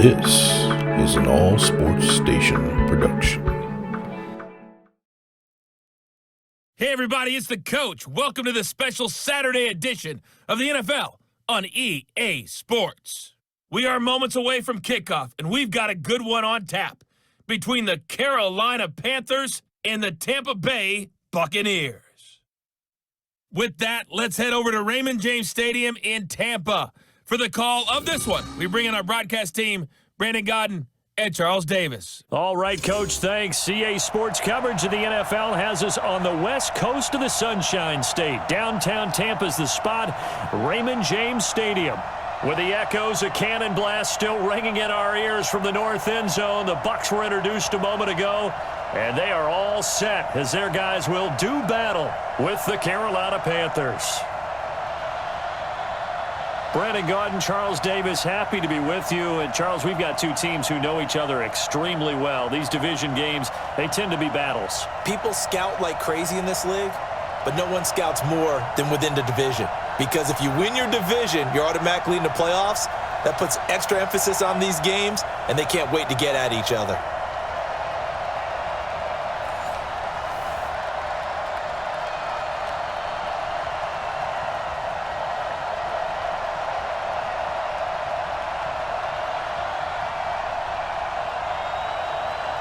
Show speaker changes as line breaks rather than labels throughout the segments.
This is an all sports station production.
Hey everybody, it's the coach. Welcome to the special Saturday edition of the NFL on EA Sports. We are moments away from kickoff, and we've got a good one on tap between the Carolina Panthers and the Tampa Bay Buccaneers. With that, let's head over to Raymond James Stadium in Tampa for the call of this one. We bring in our broadcast team, Brandon Godden and Charles Davis.
All right, Coach, thanks. CA Sports coverage of the NFL has us on the west coast of the Sunshine State. Downtown Tampa's the spot, Raymond James Stadium. With the echoes of cannon blast still ringing in our ears from the north end zone, the Bucs were introduced a moment ago, and they are all set as their guys will do battle with the Carolina Panthers. Brandon Godden, Charles Davis, happy to be with you. And, Charles, we've got two teams who know each other extremely well. These division games, they tend to be battles.
People scout like crazy in this league, but no one scouts more than within the division. Because if you win your division, you're automatically in the playoffs. That puts extra emphasis on these games, and they can't wait to get at each other.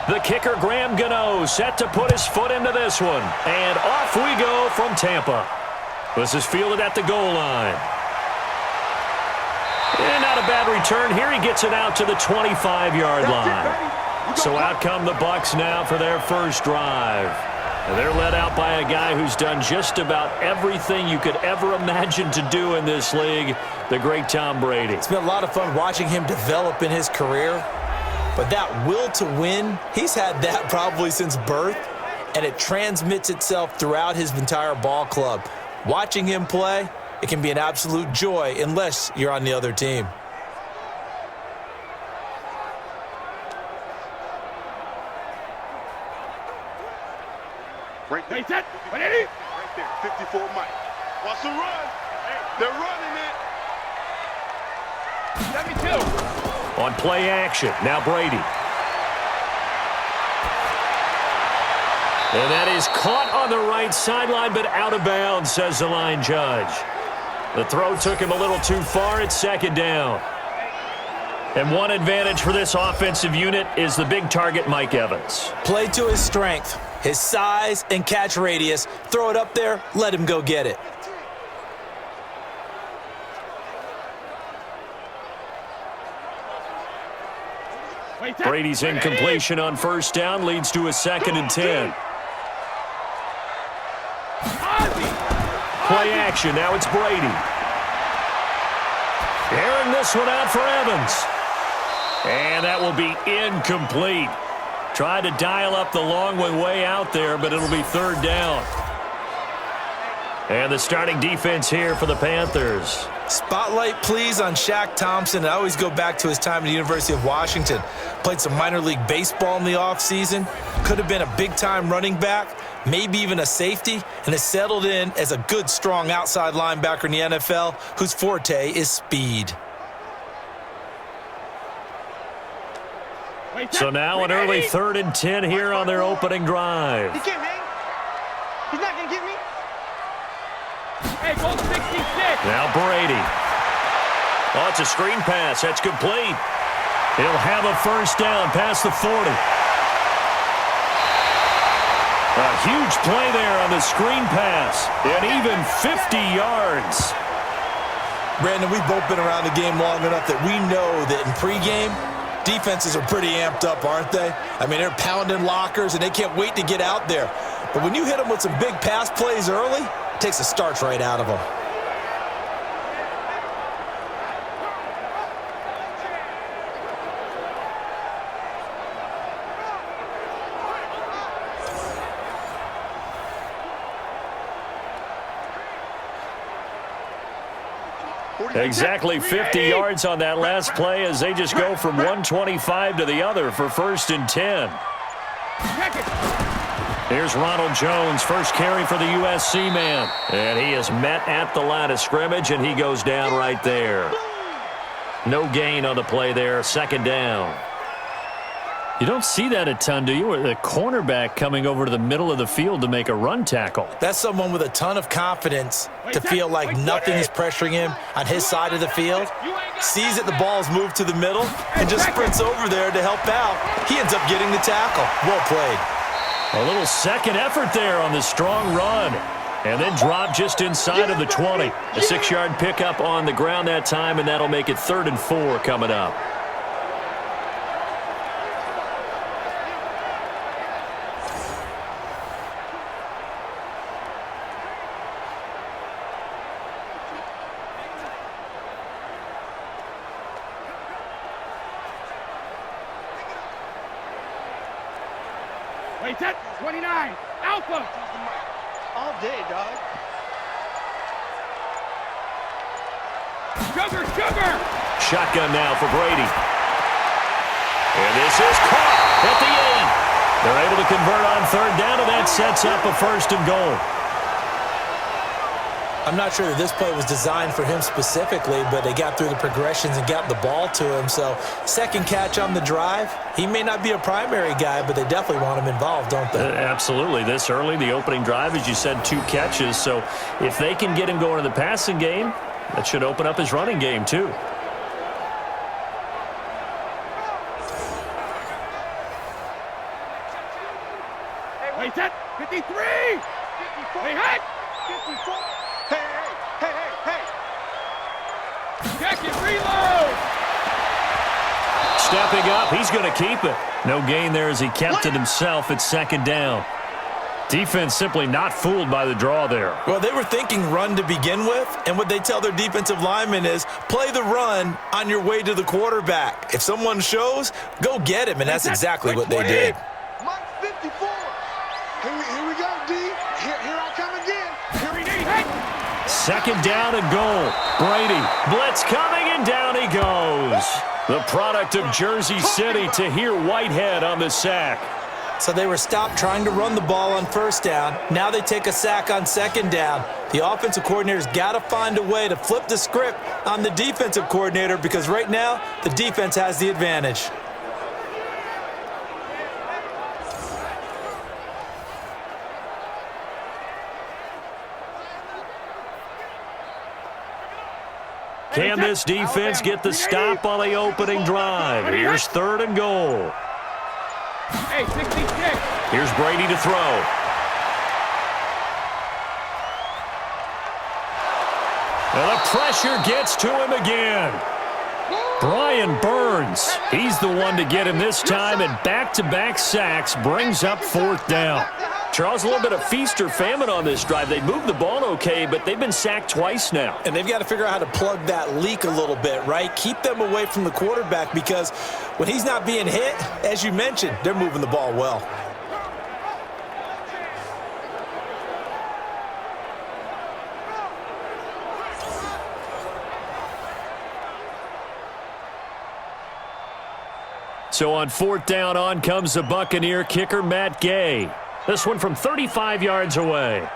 The kicker, Graham Gano, set to put his foot into this one. And off we go from Tampa. This is fielded at the goal line. And not a bad return. Here he gets it out to the 25-yard line. So out come the Bucs now for their first drive. And they're led out by a guy who's done just about everything you could ever imagine to do in this league, the great Tom Brady.
It's been a lot of fun watching him develop in his career. But that will to win, he's had that probably since birth, and it transmits itself throughout his entire ball club. Watching him play, it can be an absolute joy unless you're on the other team.
Right there. Right there. 54 Mike. Watch the run. They're running it. 72.
On play action, now Brady. And that is caught on the right sideline, but out of bounds, says the line judge. The throw took him a little too far. It's second down. And one advantage for this offensive unit is the big target, Mike Evans.
Play to his strength, his size and catch radius. Throw it up there, let him go get it.
Brady's incompletion on first down leads to a 2nd and 10. Play action. Now it's Brady. Airing this one out for Evans. And that will be incomplete. Tried to dial up the long one way out there, but it'll be third down. And the starting defense here for the Panthers.
Spotlight, please, on Shaq Thompson. I always go back to his time at the University of Washington. Played some minor league baseball in the offseason. Could have been a big-time running back, maybe even a safety, and has settled in as a good, strong outside linebacker in the NFL whose forte is speed.
So now an early 3rd and 10 here on their opening drive.
He can't hang. He's not going to get me. Hey, goal 66.
Now Brady. Oh, it's a screen pass. That's complete. He'll have a first down past the 40. A huge play there on the screen pass. And even 50 yards.
Brandon, we've both been around the game long enough that we know that in pregame, defenses are pretty amped up, aren't they? I mean, they're pounding lockers, and they can't wait to get out there. But when you hit them with some big pass plays early, it takes the starch right out of them.
Exactly 50 yards on that last play as they just go from 125 to the other for 1st and 10. Here's Ronald Jones, first carry for the USC man. And he is met at the line of scrimmage, and he goes down right there. No gain on the play there, second down. You don't see that a ton, do you? Or the cornerback coming over to the middle of the field to make a run tackle.
That's someone with a ton of confidence to feel like nothing is pressuring him on his side of the field. Sees that the ball's moved to the middle and just sprints over there to help out. He ends up getting the tackle. Well played.
A little second effort there on the strong run. And then drop just inside of the 20. A 6-yard pickup on the ground that time, and that'll make it 3rd and 4 coming up.
Wait, set, 29, Alpha. All day, dog. Sugar.
Shotgun now for Brady. And this is caught at the end. They're able to convert on 3rd down, and that sets up a 1st and goal.
I'm not sure that this play was designed for him specifically, but they got through the progressions and got the ball to him. So, second catch on the drive. He may not be a primary guy, but they definitely want him involved, don't they?
Absolutely. This early, the opening drive, as you said, 2 catches. So, if they can get him going in the passing game, that should open up his running game, too.
Wait, set, 53. 54. Hey, hey. 54. Hey. Check it, reload.
Stepping up, he's going to keep it. No gain there as he kept it himself at 2nd down. Defense simply not fooled by the draw there.
Well, they were thinking run to begin with, and what they tell their defensive linemen is play the run on your way to the quarterback. If someone shows, go get him, and that's exactly what they did.
Mark 54. Here we go, D. Here I come again.
Here we need, hey.
2nd down and goal. Brady, blitz coming, and down he goes. The product of Jersey City, Tahir Whitehead on the sack.
So they were stopped trying to run the ball on 1st down. Now they take a sack on 2nd down. The offensive coordinator's got to find a way to flip the script on the defensive coordinator because right now the defense has the advantage.
Can this defense get the stop on the opening drive? Here's 3rd and goal.
Hey, 66.
Here's Brady to throw. And the pressure gets to him again. Brian Burns, he's the one to get him this time, and back-to-back sacks brings up 4th down. Charles, a little bit of feast or famine on this drive. They moved the ball okay, but they've been sacked twice now.
And they've got to figure out how to plug that leak a little bit, right? Keep them away from the quarterback because when he's not being hit, as you mentioned, they're moving the ball well.
So on 4th down, on comes the Buccaneer kicker, Matt Gay. This one from 35 yards away.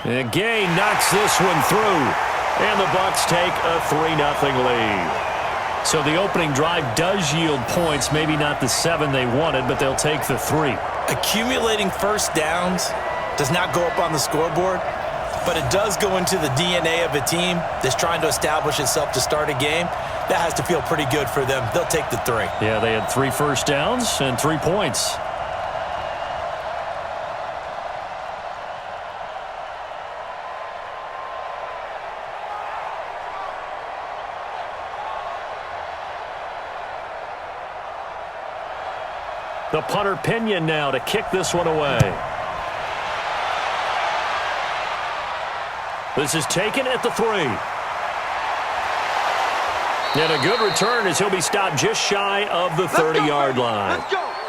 And Gay knocks this one through. And the Bucs take a 3-0 lead. So the opening drive does yield points. Maybe not the 7 they wanted, but they'll take the 3.
Accumulating 1st downs does not go up on the scoreboard, but it does go into the DNA of a team that's trying to establish itself to start a game. That has to feel pretty good for them. They'll take the 3.
Yeah, they had 3 first downs and 3 points. The punter Pinion now to kick this one away. This is taken at the 3. And a good return as he'll be stopped just shy of the 30-yard line.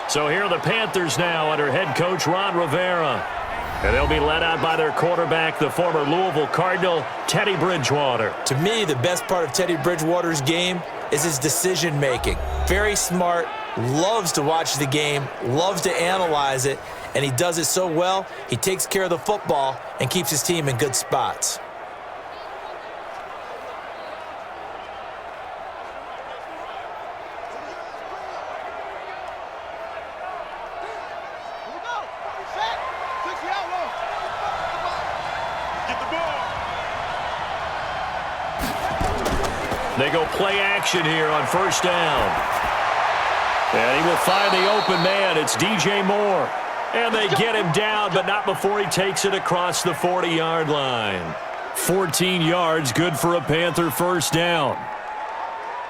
So here are the Panthers now under head coach Ron Rivera. And they'll be led out by their quarterback, the former Louisville Cardinal, Teddy Bridgewater.
To me, the best part of Teddy Bridgewater's game is his decision-making. Very smart, loves to watch the game, loves to analyze it, and he does it so well, he takes care of the football and keeps his team in good spots.
They go play action here on first down. And he will find the open man. It's DJ Moore. And they get him down, but not before he takes it across the 40-yard line. 14 yards, good for a Panther first down.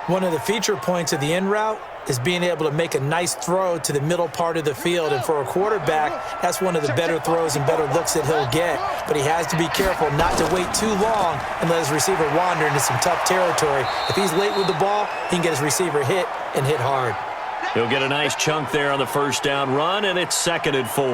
One of the feature points of the in route is being able to make a nice throw to the middle part of the field. And for a quarterback, that's one of the better throws and better looks that he'll get. But he has to be careful not to wait too long and let his receiver wander into some tough territory. If he's late with the ball, he can get his receiver hit and hit hard.
He'll get a nice chunk there on the first down run, and it's 2nd and 4.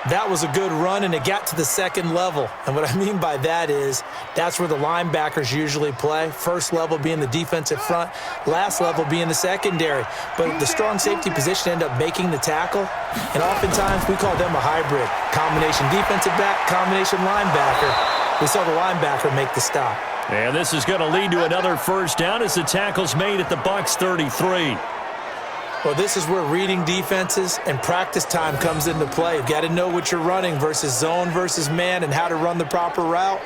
That was a good run, and it got to the second level. And what I mean by that is that's where the linebackers usually play. First level being the defensive front, last level being the secondary. But the strong safety position ended up making the tackle, and oftentimes we call them a hybrid. Combination defensive back, combination linebacker. We saw the linebacker make the stop.
And this is going to lead to another first down as the tackle's made at the Bucs 33.
Well, this is where reading defenses and practice time comes into play. You've got to know what you're running versus zone versus man and how to run the proper route.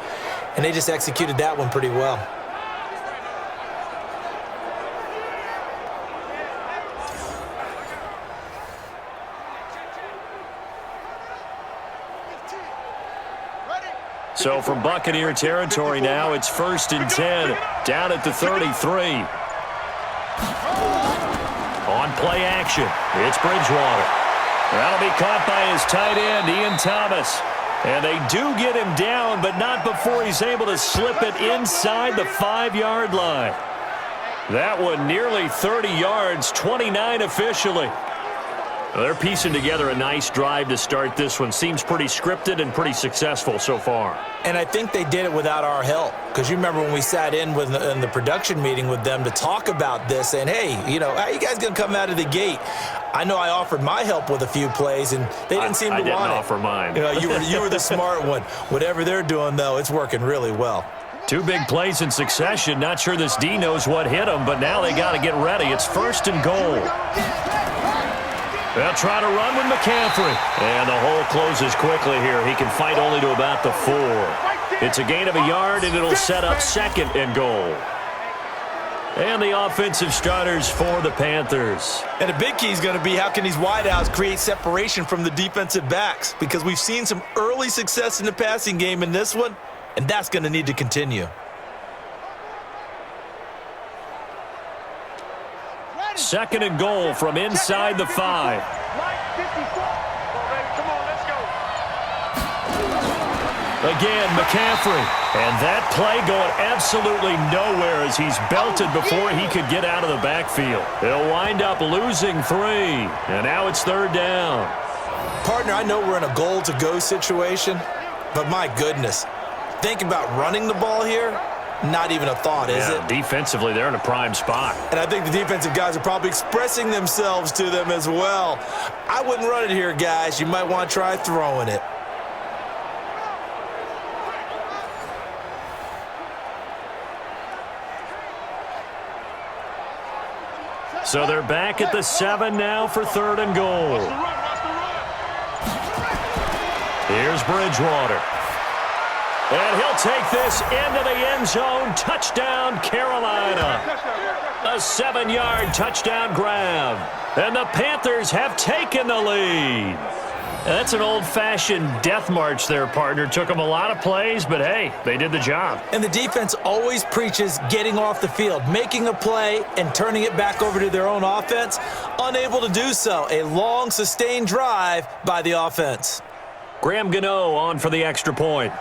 And they just executed that one pretty well.
So from Buccaneer territory now, it's 1st and 10, down at the 33. On play action, it's Bridgewater. That'll be caught by his tight end, Ian Thomas. And they do get him down, but not before he's able to slip it inside the 5-yard line. That one nearly 30 yards, 29 officially. Well, they're piecing together a nice drive to start this one. Seems pretty scripted and pretty successful so far.
And I think they did it without our help. Because you remember when we sat in the production meeting with them to talk about this, and hey, how are you guys going to come out of the gate? I know I offered my help with a few plays, and they didn't seem to want it. I
didn't offer mine.
You were the smart one. Whatever they're doing, though, it's working really well.
2 big plays in succession. Not sure this D knows what hit him, but now they got to get ready. It's 1st and goal. They'll try to run with McCaffrey. And the hole closes quickly here. He can fight only to about the 4. It's a gain of a yard, and it'll set up 2nd and goal. And the offensive starters for the Panthers.
And a big key is going to be how can these wideouts create separation from the defensive backs? Because we've seen some early success in the passing game in this one, and that's going to need to continue.
2nd and goal from inside the 5. Again, McCaffrey. And that play going absolutely nowhere as he's belted before he could get out of the backfield. They'll wind up losing 3. And now it's 3rd down.
Partner, I know we're in a goal-to-go situation, but my goodness. Think about running the ball here. Not even a thought, is it?
Defensively, they're in a prime spot.
And I think the defensive guys are probably expressing themselves to them as well. I wouldn't run it here, guys. You might want to try throwing it.
So they're back at the 7 now for 3rd and goal. Here's Bridgewater. And he'll take this into the end zone. Touchdown, Carolina. A 7-yard touchdown grab. And the Panthers have taken the lead. That's an old-fashioned death march there, partner. Took them a lot of plays, but hey, they did the job.
And the defense always preaches getting off the field, making a play, and turning it back over to their own offense. Unable to do so. A long, sustained drive by the offense.
Graham Gano on for the extra point.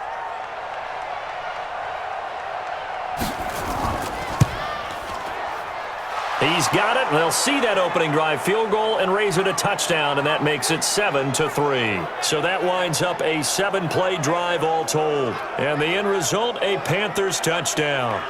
He's got it. They'll see that opening drive field goal and raise it a touchdown, and that makes it 7-3. So that winds up a 7-play drive all told. And the end result, a Panthers touchdown.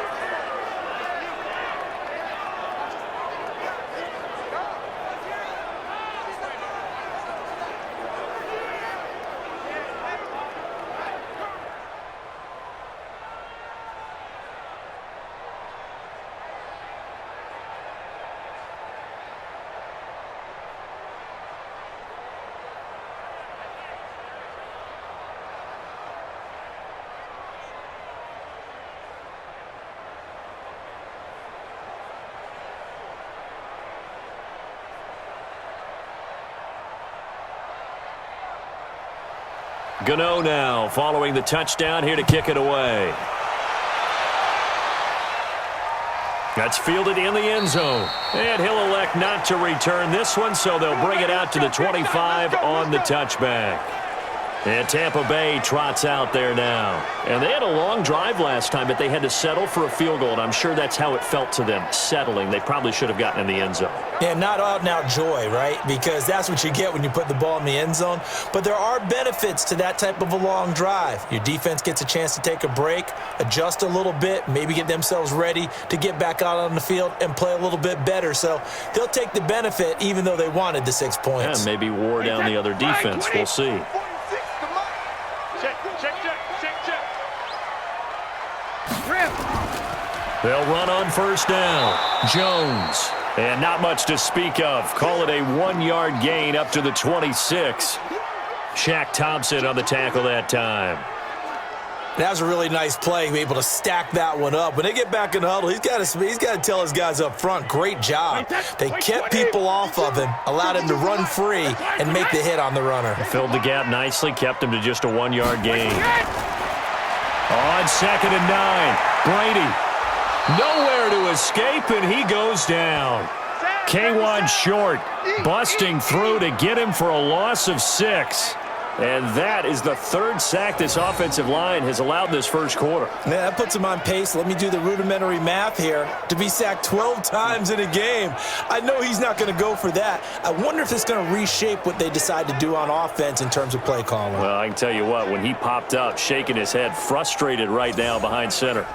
Gano now following the touchdown here to kick it away. That's fielded in the end zone. And he'll elect not to return this one, so they'll bring it out to the 25 on the touchback. And Tampa Bay trots out there now. And they had a long drive last time, but they had to settle for a field goal, and I'm sure that's how it felt to them, settling. They probably should have gotten in the end zone.
Yeah, not out-and-out joy, right? Because that's what you get when you put the ball in the end zone. But there are benefits to that type of a long drive. Your defense gets a chance to take a break, adjust a little bit, maybe get themselves ready to get back out on the field and play a little bit better. So they'll take the benefit even though they wanted the 6 points.
Yeah, maybe wore down the other defense. We'll see. They'll run on first down. Jones. And not much to speak of. Call it a 1-yard gain up to the 26. Shaq Thompson on the tackle that time.
That was a really nice play, able to stack that one up. When they get back in the huddle, he's got to tell his guys up front, great job. They kept people off of him, allowed him to run free and make the hit on the runner.
Filled the gap nicely, kept him to just a 1-yard gain. On 2nd and 9, Brady. Nowhere to escape, and he goes down. K1 short, busting through to get him for a loss of 6. And that is the 3rd sack this offensive line has allowed this first quarter.
Yeah, that puts him on pace. Let me do the rudimentary math here. To be sacked 12 times in a game, I know he's not going to go for that. I wonder if it's going to reshape what they decide to do on offense in terms of play calling.
Well, I can tell you what, when he popped up, shaking his head, frustrated right now behind center.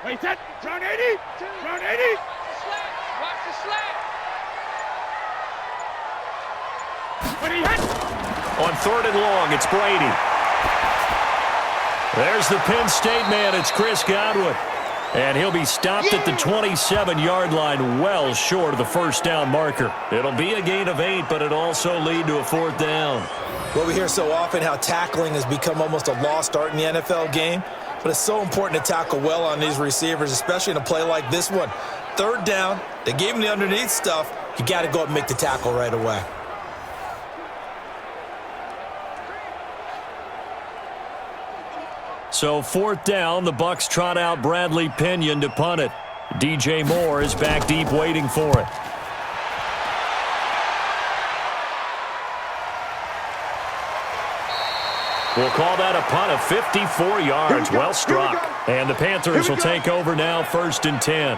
Wait, that. Turn 80. Turn 80. Watch the slack.
On 3rd and long, it's Brady. There's the Penn State man. It's Chris Godwin. And he'll be stopped at the 27-yard line, well short of the first down marker. It'll be a gain of 8, but it'll also lead to a 4th down.
Well, we hear so often how tackling has become almost a lost art in the NFL game. But it's so important to tackle well on these receivers, especially in a play like this one. 3rd down, they gave him the underneath stuff. You got to go up and make the tackle right away.
So 4th down, the Bucs trot out Bradley Pinion to punt it. DJ Moore is back deep waiting for it. We'll call that a punt of 54 yards. Well struck. And the Panthers will take over now 1st and 10.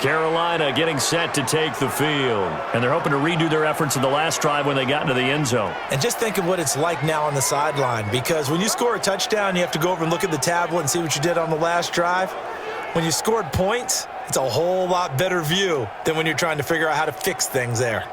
Carolina getting set to take the field. And they're hoping to redo their efforts in the last drive when they got into the end zone.
And just think of what it's like now on the sideline, because when you score a touchdown, you have to go over and look at the tablet and see what you did on the last drive. When you scored points, it's a whole lot better view than when you're trying to figure out how to fix things there.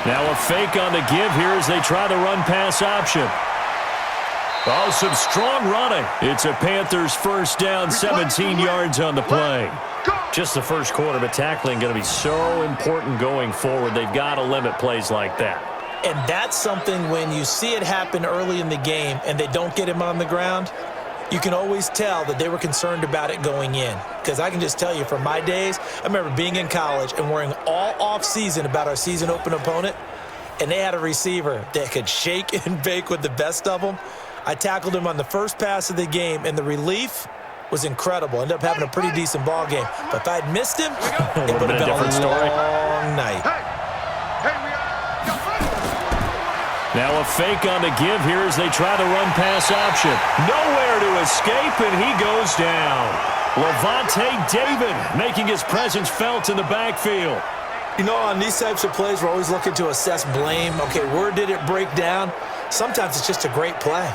Now a fake on the give here as they try the run-pass option. Oh, some strong running. It's a Panthers 1st down, 17 yards on the play. Just the first quarter, but tackling going to be so important going forward. They've got to limit plays like that.
And that's something when you see it happen early in the game and they don't get him on the ground, you can always tell that they were concerned about it going in. Because I can just tell you from my days, I remember being in college and worrying all off-season about our season open opponent, and they had a receiver that could shake and bake with the best of them. I tackled him on the first pass of the game, and the relief was incredible. Ended up having a pretty decent ball game. But if I'd missed him, it would have been a different long night.
Now a fake on the give here as they try the run-pass option. Nowhere to escape, and he goes down. Levante David making his presence felt in the backfield.
You know, on these types of plays, we're always looking to assess blame. Okay, where did it break down? Sometimes it's just a great play.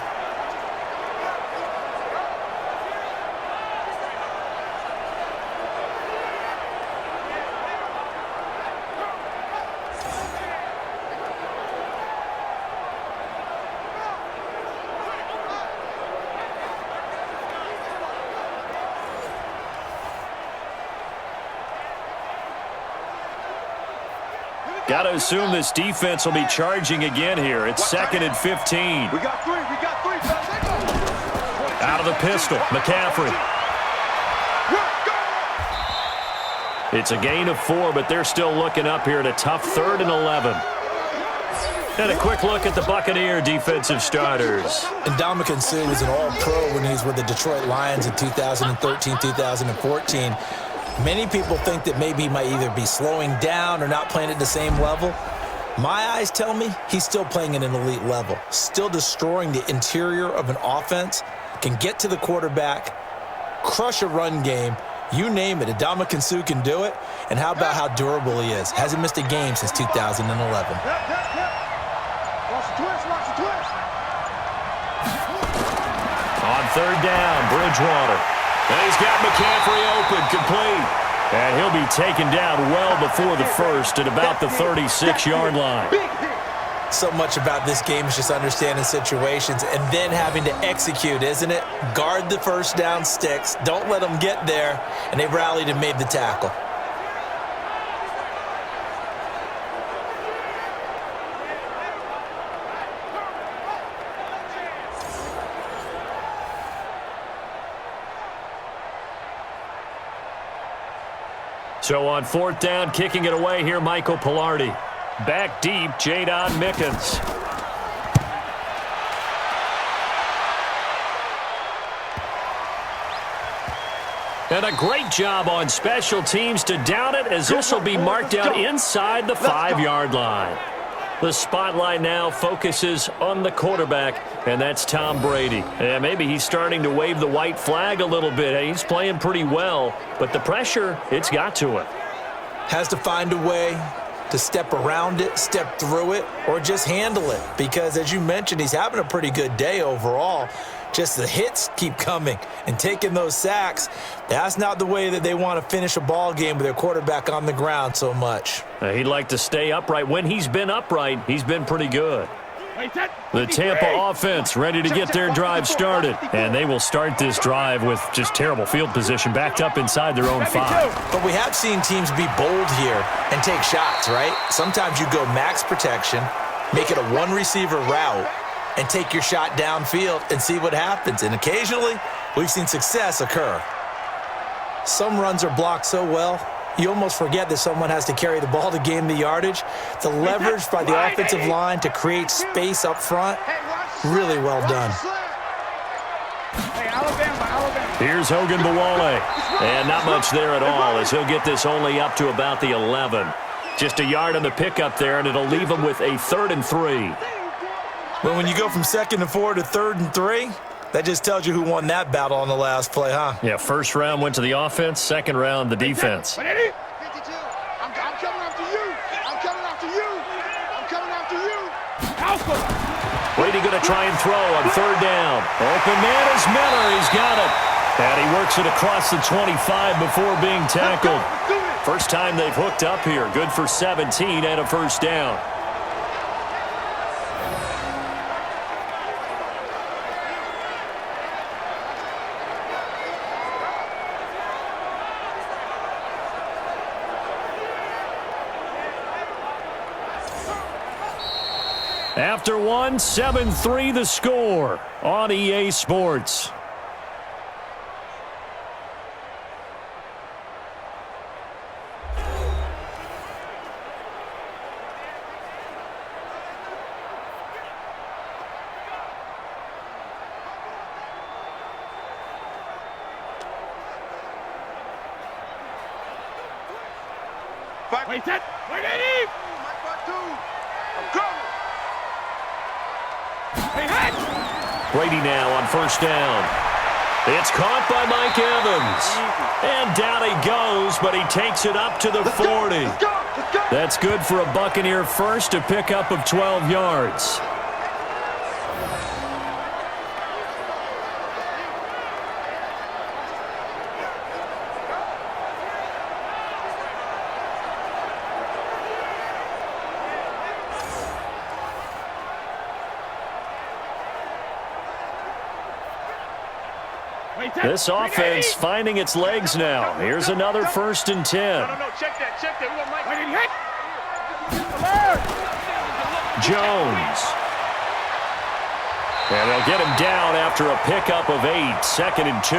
Got to assume this defense will be charging again here. It's 2nd and 15.
We got three.
Out of the pistol, McCaffrey. It's a gain of 4, but they're still looking up here at a tough 3rd and 11. And a quick look at the Buccaneer defensive starters.
And Ndamukong Suh was an all-pro when he was with the Detroit Lions in 2013, 2014. Many people think that maybe he might either be slowing down or not playing at the same level. My eyes tell me he's still playing at an elite level, still destroying the interior of an offense, can get to the quarterback, crush a run game, you name it. Ndamukong Suh can do it. And how about how durable he is? Hasn't missed a game since 2011.
On 3rd down, Bridgewater. And he's got McCaffrey open, complete. And he'll be taken down well before the first at about the 36-yard line.
So much about this game is just understanding situations and then having to execute, isn't it? Guard the first down sticks. Don't let them get there. And they rallied and made the tackle.
So on 4th down, kicking it away here, Michael Pilardi. Back deep, Jadon Mickens. And a great job on special teams to down it, as this will be marked out inside the 5-yard line. The spotlight now focuses on the quarterback, and that's Tom Brady. And maybe he's starting to wave the white flag a little bit. He's playing pretty well, but the pressure, it's got to it.
Has to find a way to step around it, step through it, or just handle it. Because as you mentioned, he's having a pretty good day overall. Just the hits keep coming and taking those sacks. That's not the way that they want to finish a ball game with their quarterback on the ground so much.
He'd like to stay upright. When he's been upright, he's been pretty good. The Tampa offense ready to get their drive started. And they will start this drive with just terrible field position, backed up inside their own 5.
But we have seen teams be bold here and take shots, right? Sometimes you go max protection, make it a one-receiver route, and take your shot downfield and see what happens. And occasionally, we've seen success occur. Some runs are blocked so well, you almost forget that someone has to carry the ball to gain the yardage. The leverage by the offensive line to create space up front, really well done.
Here's Hogan Bawale. And not much there at all, as he'll get this only up to about the 11. Just a yard on the pickup there, and it'll leave him with a 3rd and 3.
But when you go from 2nd and 4 to 3rd and 3, that just tells you who won that battle on the last play, huh?
Yeah, 1st round went to the offense, 2nd round the defense.
52. I'm coming after you. I'm coming after you. I'm coming after you.
Brady going to try and throw on 3rd down. Open man is Miller. He's got it. And he works it across the 25 before being tackled. First time they've hooked up here. Good for 17 and a 1st down. After one, 7-3 the score on EA Sports.
Wait, that. Wait, Eddie. I'm coming.
Brady now on 1st down. It's caught by Mike Evans. And down he goes, but he takes it up to the 40. That's good for a Buccaneer first, a pickup of 12 yards. This offense finding its legs now. Here's another 1st and 10.
No, check that. We want Mike.
Jones. And they'll get him down after a pickup of 8, 2nd and 2.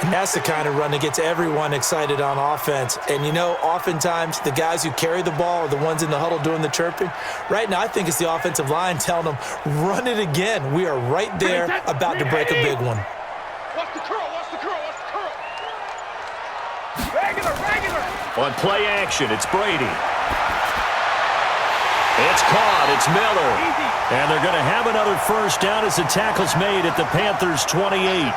And that's the kind of run that gets everyone excited on offense. And, you know, oftentimes the guys who carry the ball are the ones in the huddle doing the chirping. Right now, I think it's the offensive line telling them, run it again. We are right there about to break a big one.
Watch the curl, watch the curl, watch the curl. Regular.
On play action, it's Brady. It's caught. It's Miller. And they're going to have another first down as the tackle's made at the Panthers' 28.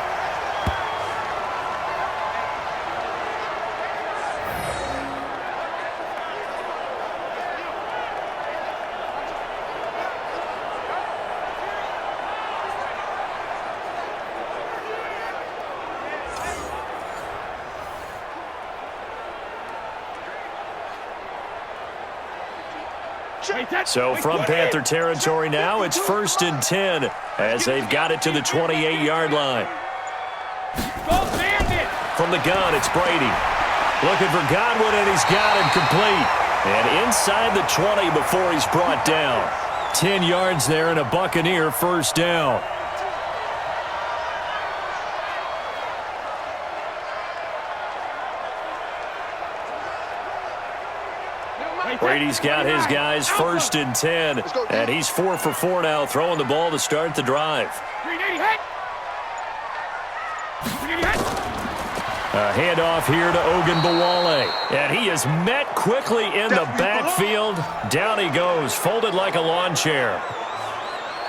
So from Panther territory now, it's 1st and 10 as they've got it to the 28-yard line. From the gun, it's Brady. Looking for Godwin, and he's got him complete. And inside the 20 before he's brought down. 10 yards there and a Buccaneer first down. Brady's got his guys 1st and 10, and he's 4 for 4 now, throwing the ball to start the drive. A handoff here to Ogunbowale, and he is met quickly in the backfield. Down he goes, folded like a lawn chair.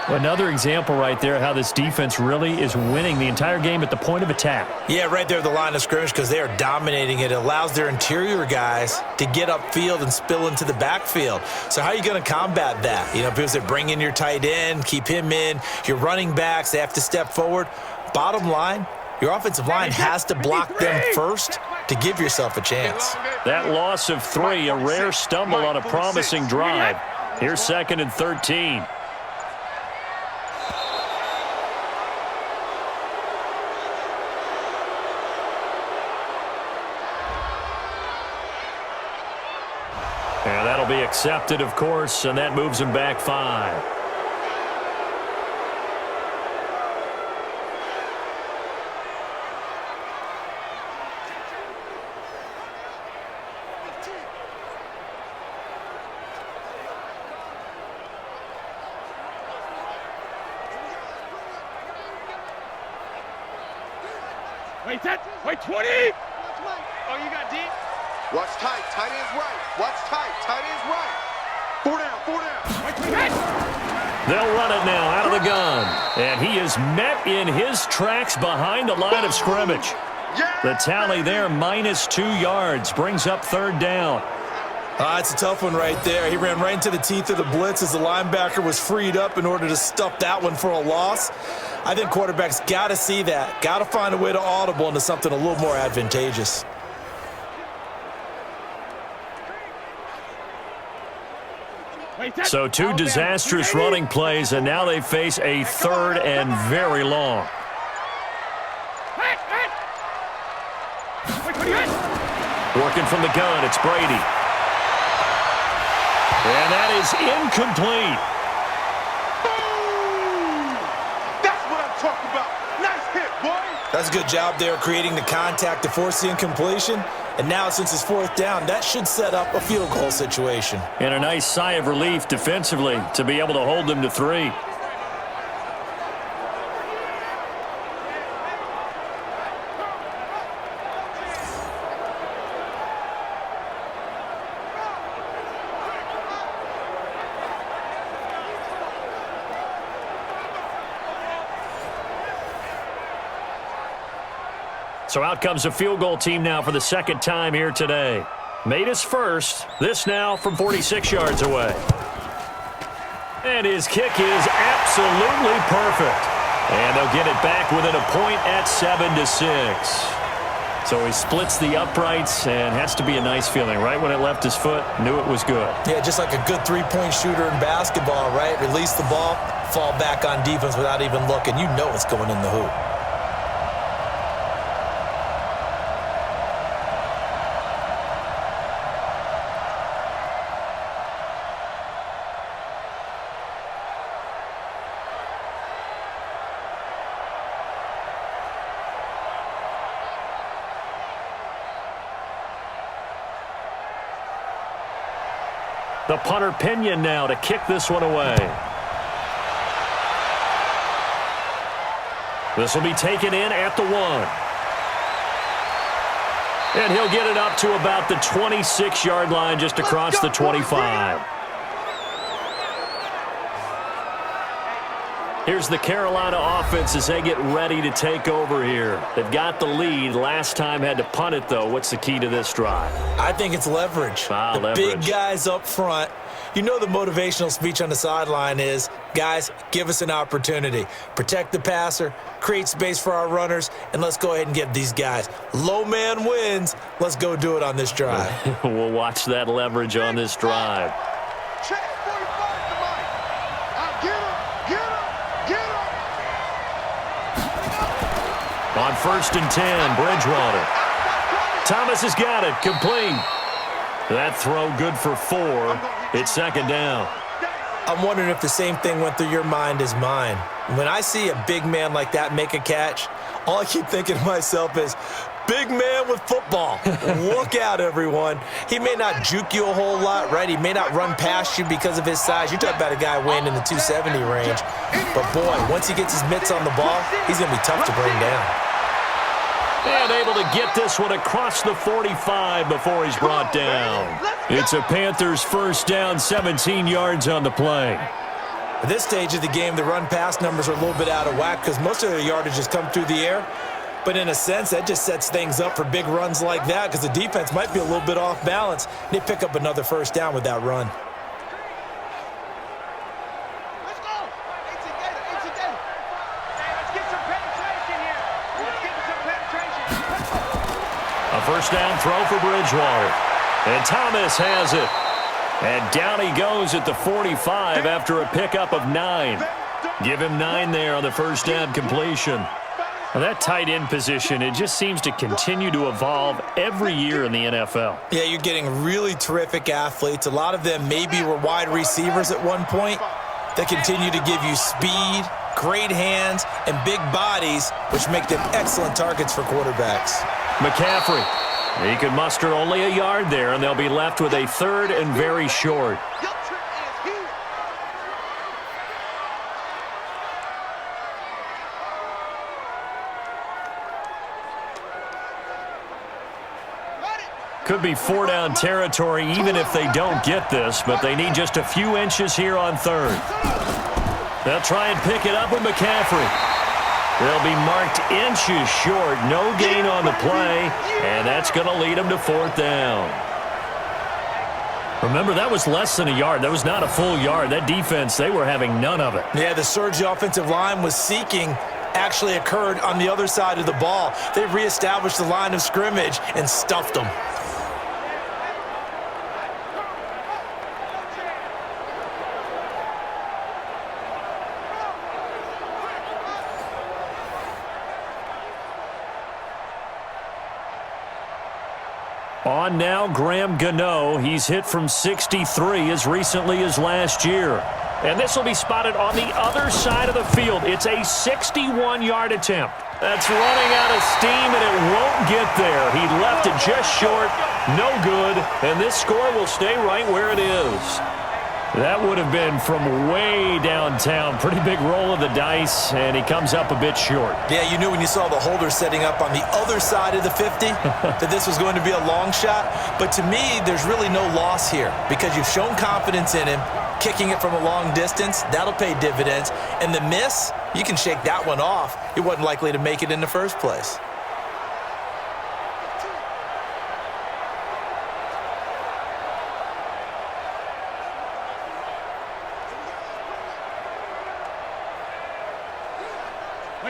Another example right there how this defense really is winning the entire game at the point of attack.
Yeah, right there at the line of scrimmage because they are dominating it. It allows their interior guys to get upfield and spill into the backfield. So how are you going to combat that? You know, because they bring in your tight end, keep him in. Your running backs, they have to step forward. Bottom line, your offensive line has to block them first to give yourself a chance.
That loss of 3, a rare stumble on a promising drive. Here's 2nd and 13. And that'll be accepted, of course, and that moves him back 5.
Wait, 20! Oh, you got deep? Watch tight, tight end's right. Watch tight, tight end's right. 4 down.
They'll run it now out of the gun. And he is met in his tracks behind the line of scrimmage. The tally there, -2 yards, brings up 3rd down.
It's a tough one right there. He ran right into the teeth of the blitz as the linebacker was freed up in order to stuff that one for a loss. I think quarterbacks got to see that. Got to find a way to audible into something a little more advantageous.
So 2 disastrous running plays, and now they face a 3rd and very long. Working from the gun, it's Brady. And that is incomplete.
Boom! That's what I'm talking about. Nice hit, boy.
That's a good job there creating the contact to force the incompletion. And now since it's 4th down, that should set up a field goal situation.
And a nice sigh of relief defensively to be able to hold them to 3. So out comes a field goal team now for the 2nd time here today. Made his first. This now from 46 yards away. And his kick is absolutely perfect. And they'll get it back within a point at 7-6. So he splits the uprights, and has to be a nice feeling. Right when it left his foot, knew it was good.
Yeah, just like a good 3-point shooter in basketball, right? Release the ball, fall back on defense without even looking. You know it's going in the hoop.
The punter Pinion now to kick this one away. This will be taken in at the 1. And he'll get it up to about the 26-yard line, just across the 25. Here's the Carolina offense as they get ready to take over here. They've got the lead. Last time had to punt it, though. What's the key to this drive?
I think it's leverage. The big guys up front. You know the motivational speech on the sideline is, guys, give us an opportunity. Protect the passer, create space for our runners, and let's go ahead and give these guys. Low man wins. Let's go do it on this drive.
We'll watch that leverage on this drive. On 1st and 10, Bridgewater. Thomas has got it, complete. That throw good for 4. It's 2nd down.
I'm wondering if the same thing went through your mind as mine. When I see a big man like that make a catch, all I keep thinking to myself is, big man with football. Look out, everyone. He may not juke you a whole lot, right? He may not run past you because of his size. You're talking about a guy weighing in the 270 range. But, boy, once he gets his mitts on the ball, he's going to be tough to bring down.
And able to get this one across the 45 before he's brought down. It's a Panthers first down, 17 yards on the play.
At this stage of the game, the run-pass numbers are a little bit out of whack because most of their yardage has come through the air. But in a sense, that just sets things up for big runs like that because the defense might be a little bit off balance. They pick up another first down with that run.
Let's go. Let's get some penetration here. Let's get some penetration.
A first down throw for Bridgewater. And Thomas has it. And down he goes at the 45 after a pickup of 9. Give him 9 there on the first down completion. Well, that tight end position, it just seems to continue to evolve every year in the NFL.
Yeah, you're getting really terrific athletes. A lot of them maybe were wide receivers at one point. They continue to give you speed, great hands, and big bodies, which make them excellent targets for quarterbacks.
McCaffrey, he can muster only a yard there, and they'll be left with a 3rd and very short. Could be 4-down territory even if they don't get this, but they need just a few inches here on 3rd. They'll try and pick it up with McCaffrey. They'll be marked inches short, no gain on the play, and that's going to lead them to 4th down. Remember, that was less than a yard. That was not a full yard. That defense, they were having none of it.
Yeah, the surge the offensive line was seeking actually occurred on the other side of the ball. They reestablished the line of scrimmage and stuffed them.
On now, Graham Gano. He's hit from 63 as recently as last year. And this will be spotted on the other side of the field. It's a 61-yard attempt. That's running out of steam, and it won't get there. He left it just short, no good, and this score will stay right where it is. That would have been from way downtown. Pretty big roll of the dice, and he comes up a bit short.
Yeah, you knew when you saw the holder setting up on the other side of the 50 that this was going to be a long shot. But to me, there's really no loss here because you've shown confidence in him. Kicking it from a long distance, that'll pay dividends. And the miss, you can shake that one off. He wasn't likely to make it in the first place.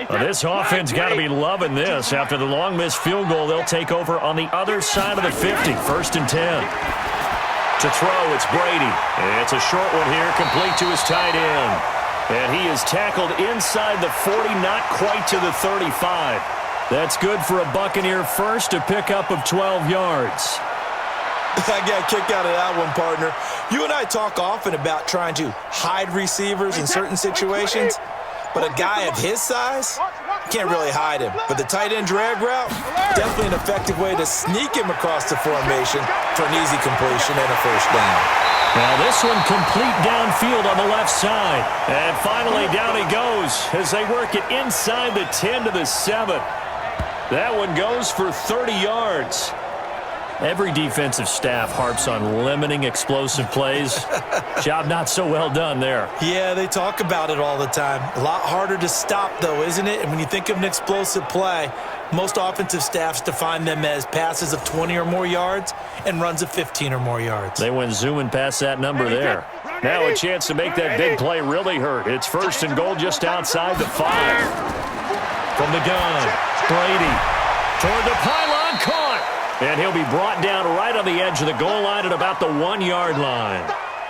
Well, this offense got to be loving this. After the long missed field goal, they'll take over on the other side of the 50, 1st and 10. To throw, it's Brady. It's a short one here, complete to his tight end. And he is tackled inside the 40, not quite to the 35. That's good for a Buccaneer first, a pickup of 12 yards.
I got a kick out of that one, partner. You and I talk often about trying to hide receivers in certain situations, but a guy of his size, can't really hide him. But the tight end drag route, definitely an effective way to sneak him across the formation for an easy completion and a first down.
Now this one complete downfield on the left side. And finally down he goes as they work it inside the 10 to the 7. That one goes for 30 yards. Every defensive staff harps on limiting explosive plays. Job not so well done there.
Yeah, they talk about it all the time. A lot harder to stop, though, isn't it? And when you think of an explosive play, most offensive staffs define them as passes of 20 or more yards and runs of 15 or more yards.
They went zooming past that number there. Now a chance to make that big play really hurt. It's first and goal just outside the 5. From the gun, Brady toward the pylon, caught. And he'll be brought down right on the edge of the goal line at about the 1-yard line.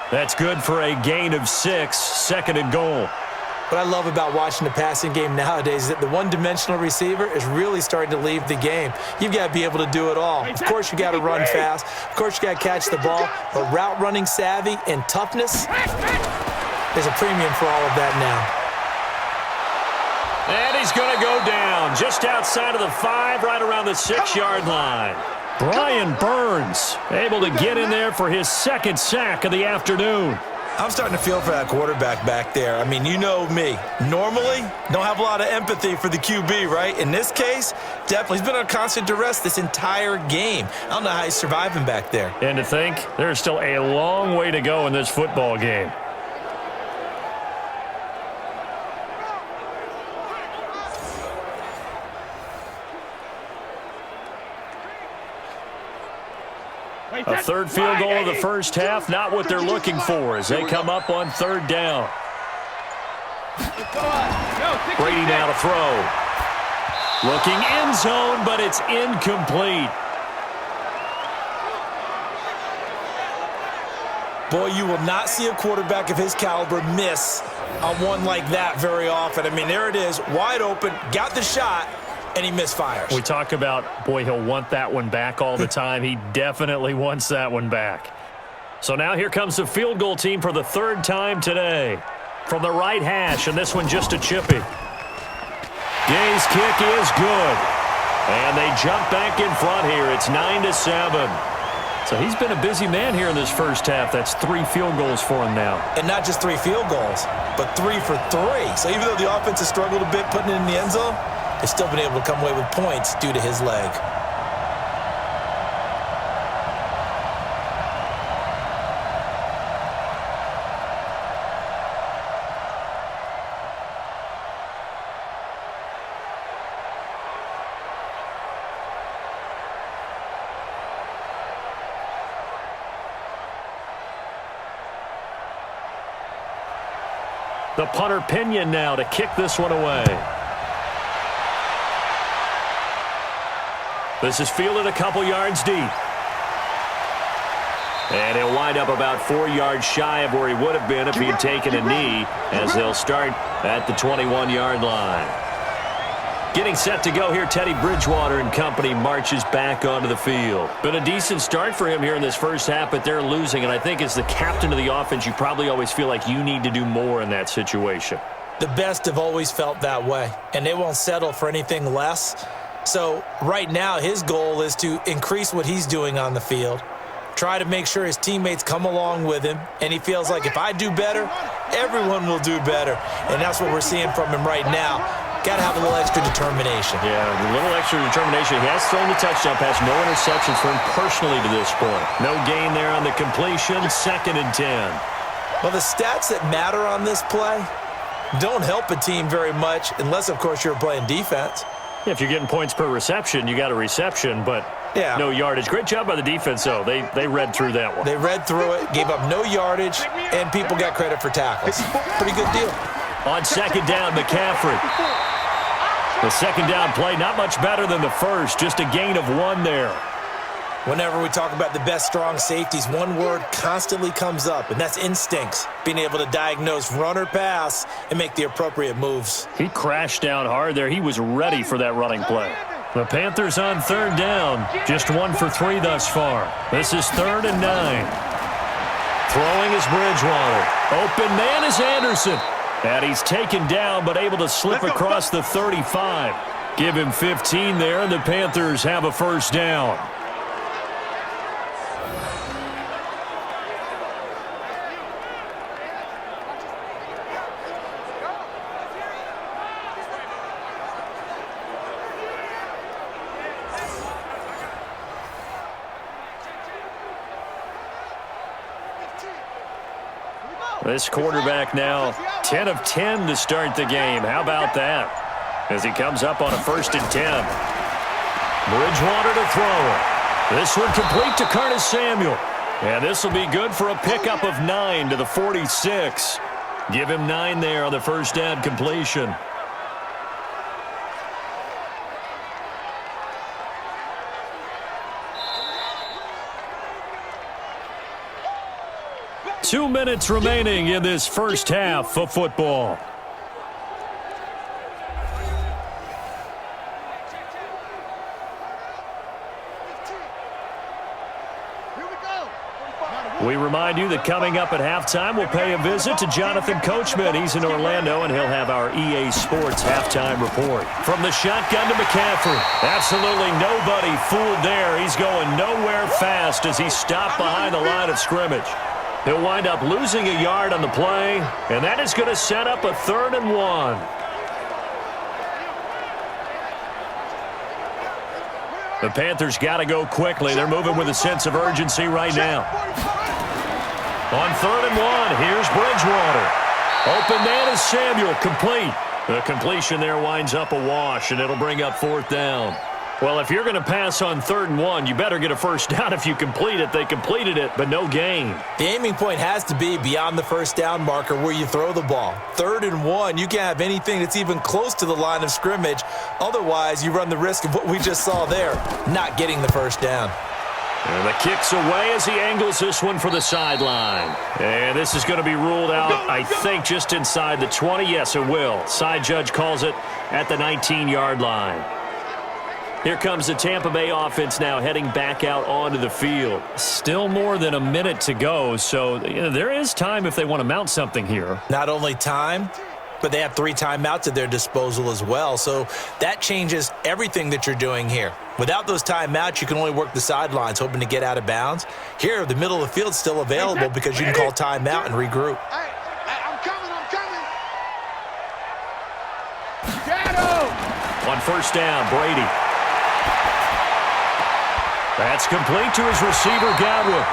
That's good for a gain of 6, second and goal.
What I love about watching the passing game nowadays is that the one-dimensional receiver is really starting to leave the game. You've got to be able to do it all. Of course, you got to run fast. Of course, you got to catch the ball. But route running savvy and toughness, there's a premium for all of that now.
And he's going to go down just outside of the 5, right around the 6-yard line. Brian Burns able to get in there for his second sack of the afternoon.
I'm starting to feel for that quarterback back there. I mean, you know me. Normally, don't have a lot of empathy for the QB, right? In this case, definitely. He's been on constant duress this entire game. I don't know how he's surviving back there.
And to think, there's still a long way to go in this football game. A third field goal of the first half, not what they're looking for as they come up on third down. Brady now to throw. Looking end zone, but it's incomplete.
Boy, you will not see a quarterback of his caliber miss on one like that very often. I mean, there it is, wide open, got the shot, and he misfires.
We talk about, boy, he'll want that one back all the time. He definitely wants that one back. So now here comes the field goal team for the third time today. From the right hash, and this one just a chippy. Gay's kick is good. And they jump back in front here. It's 9-7. So he's been a busy man here in this first half. That's 3 field goals for him now.
And not just 3 field goals, but 3 for 3. So even though the offense has struggled a bit putting it in the end zone, they've still been able to come away with points due to his leg.
The punter Pinion now to kick this one away. This is fielded a couple yards deep. And he'll wind up about 4 yards shy of where he would have been if he had taken a knee, as they'll start at the 21-yard line. Getting set to go here, Teddy Bridgewater and company marches back onto the field. Been a decent start for him here in this first half, but they're losing. And I think as the captain of the offense, you probably always feel like you need to do more in that situation.
The best have always felt that way, and they won't settle for anything less. So right now, his goal is to increase what he's doing on the field, try to make sure his teammates come along with him, and he feels like if I do better, everyone will do better. And that's what we're seeing from him right now. Got to have a little extra determination.
Yeah, a little extra determination. He has thrown the touchdown pass. No interceptions for him personally to this point. No gain there on the completion. 2nd and 10.
Well, the stats that matter on this play don't help a team very much unless, of course, you're playing defense.
Yeah, if you're getting points per reception, you got a reception, but no yardage. Great job by the defense, though. They read through that one.
They read through it, gave up no yardage, and people got credit for tackles. Pretty good deal.
On 2nd down, McCaffrey. The 2nd down play, not much better than the first, just a gain of 1 there.
Whenever we talk about the best strong safeties, one word constantly comes up, and that's instincts. Being able to diagnose run or pass and make the appropriate moves.
He crashed down hard there. He was ready for that running play. The Panthers on 3rd down, just 1 for 3 thus far. This is 3rd and 9. Throwing is Bridgewater. Open man is Anderson. And he's taken down but able to slip across the 35. Give him 15 there, and the Panthers have a first down. This quarterback now 10 of 10 to start the game. How about that? As he comes up on a 1st and 10. Bridgewater to throw. This one complete to Curtis Samuel. And this will be good for a pickup of 9 to the 46. Give him 9 there on the first down completion. Two minutes remaining in this first half of football. We remind you that coming up at halftime, we'll pay a visit to Jonathan Coachman. He's in Orlando, and he'll have our EA Sports halftime report. From the shotgun to McCaffrey. Absolutely nobody fooled there. He's going nowhere fast as he stopped behind the line of scrimmage. He'll wind up losing a yard on the play, and that is going to set up a 3rd and 1. The Panthers got to go quickly. They're moving with a sense of urgency right now. On 3rd and 1, here's Bridgewater. Open man is Samuel, complete. The completion there winds up a wash, and it'll bring up 4th down. Well, if you're going to pass on 3rd and 1, you better get a first down if you complete it. They completed it, but no gain.
The aiming point has to be beyond the first down marker where you throw the ball. 3rd and 1, you can't have anything that's even close to the line of scrimmage. Otherwise, you run the risk of what we just saw there, not getting the first down.
And the kick's away as he angles this one for the sideline. And this is going to be ruled out, I think, just inside the 20. Yes, it will. Side judge calls it at the 19-yard line. Here comes the Tampa Bay offense now heading back out onto the field. Still more than a minute to go, so there is time if they want to mount something here.
Not only time, but they have 3 timeouts at their disposal as well, so that changes everything that you're doing here. Without those timeouts, you can only work the sidelines, hoping to get out of bounds. Here, the middle of the field's still available because you can call timeout and regroup.
Hey, I'm coming.
On first down, Brady. That's complete to his receiver, Godwin.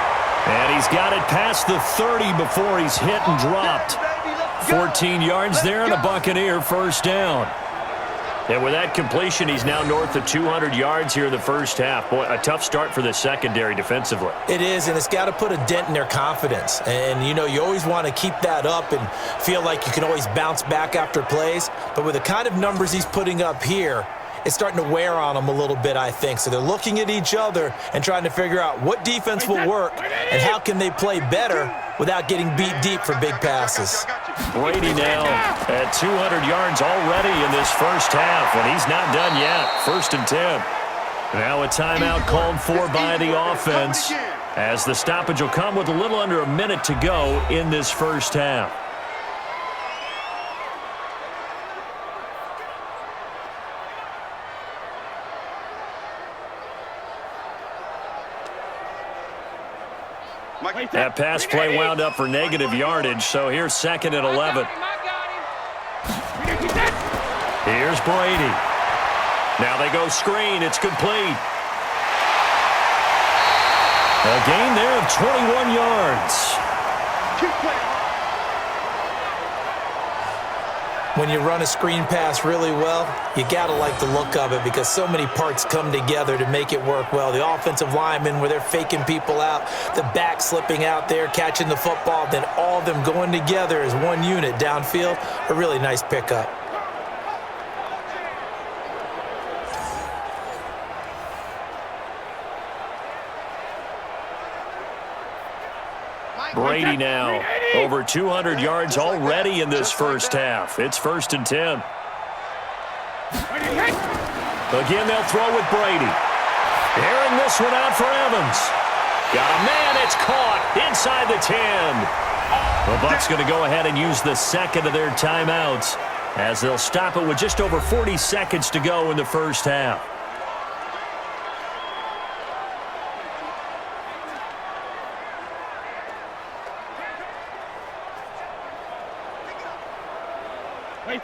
And he's got it past the 30 before he's hit and dropped. 14 yards there and a Buccaneer first down. And with that completion, he's now north of 200 yards here in the first half. Boy, a tough start for the secondary defensively.
It is, and it's got to put a dent in their confidence. And, you always want to keep that up and feel like you can always bounce back after plays. But with the kind of numbers he's putting up here, it's starting to wear on them a little bit, I think. So they're looking at each other and trying to figure out what defense will work and how can they play better without getting beat deep for big passes.
Brady now at 200 yards already in this first half, and he's not done yet. 1st and 10. Now a timeout called for by the offense as the stoppage will come with a little under a minute to go in this first half. That pass play wound up for negative yardage, so here's 2nd and 11. Here's Brady. Now they go screen. It's complete. A gain there of 21 yards.
When you run a screen pass really well, you got to like the look of it because so many parts come together to make it work well. The offensive linemen, where they're faking people out, the back slipping out there, catching the football, then all of them going together as one unit downfield. A really nice pickup.
Brady now over 200 yards already in this first half. It's 1st and 10. Again, they'll throw with Brady. Airing this one out for Evans. Got a man, it's caught inside the 10. The Bucs going to go ahead and use the second of their timeouts as they'll stop it with just over 40 seconds to go in the first half.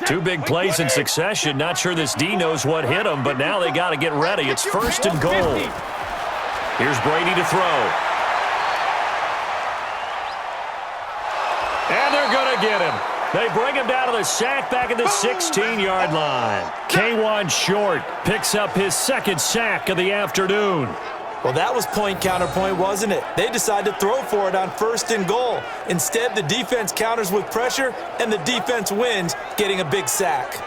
Two big plays in succession. Not sure this D knows what hit him, but now they got to get ready. It's 1st and goal. Here's Brady to throw. And they're going to get him. They bring him down to the sack back at the 16-yard line. K'Wan Short picks up his 2nd sack of the afternoon.
Well, that was point counterpoint, wasn't it? They decided to throw for it on 1st and goal. Instead, the defense counters with pressure, and the defense wins, getting a big sack.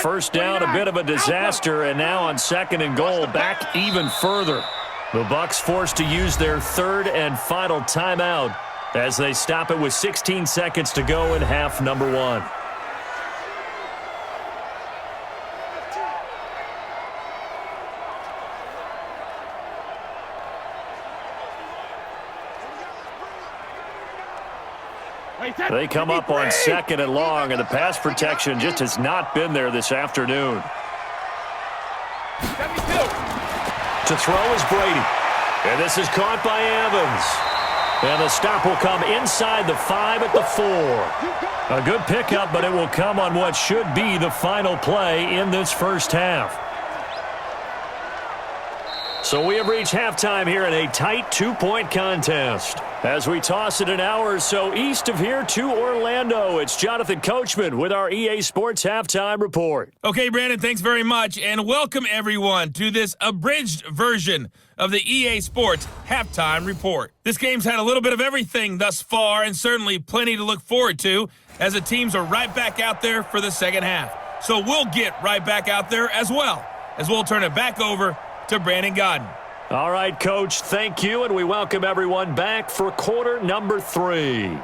First down, a bit of a disaster, and now on 2nd and goal, back even further. The Bucs forced to use their 3rd and final timeout as they stop it with 16 seconds to go in half number 1. They come up on 2nd and long, and the pass protection just has not been there this afternoon. To throw is Brady. And this is caught by Evans. And the stop will come inside the 5 at the 4. A good pickup, but it will come on what should be the final play in this first half. So we have reached halftime here in a tight 2-point contest. As we toss it an hour or so east of here to Orlando, it's Jonathan Coachman with our EA Sports Halftime Report.
Okay, Brandon, thanks very much, and welcome everyone to this abridged version of the EA Sports Halftime Report. This game's had a little bit of everything thus far, and certainly plenty to look forward to, as the teams are right back out there for the second half. So we'll get right back out there as well, as we'll turn it back over to Brandon Godden.
All right, Coach, thank you, and we welcome everyone back for quarter number 3.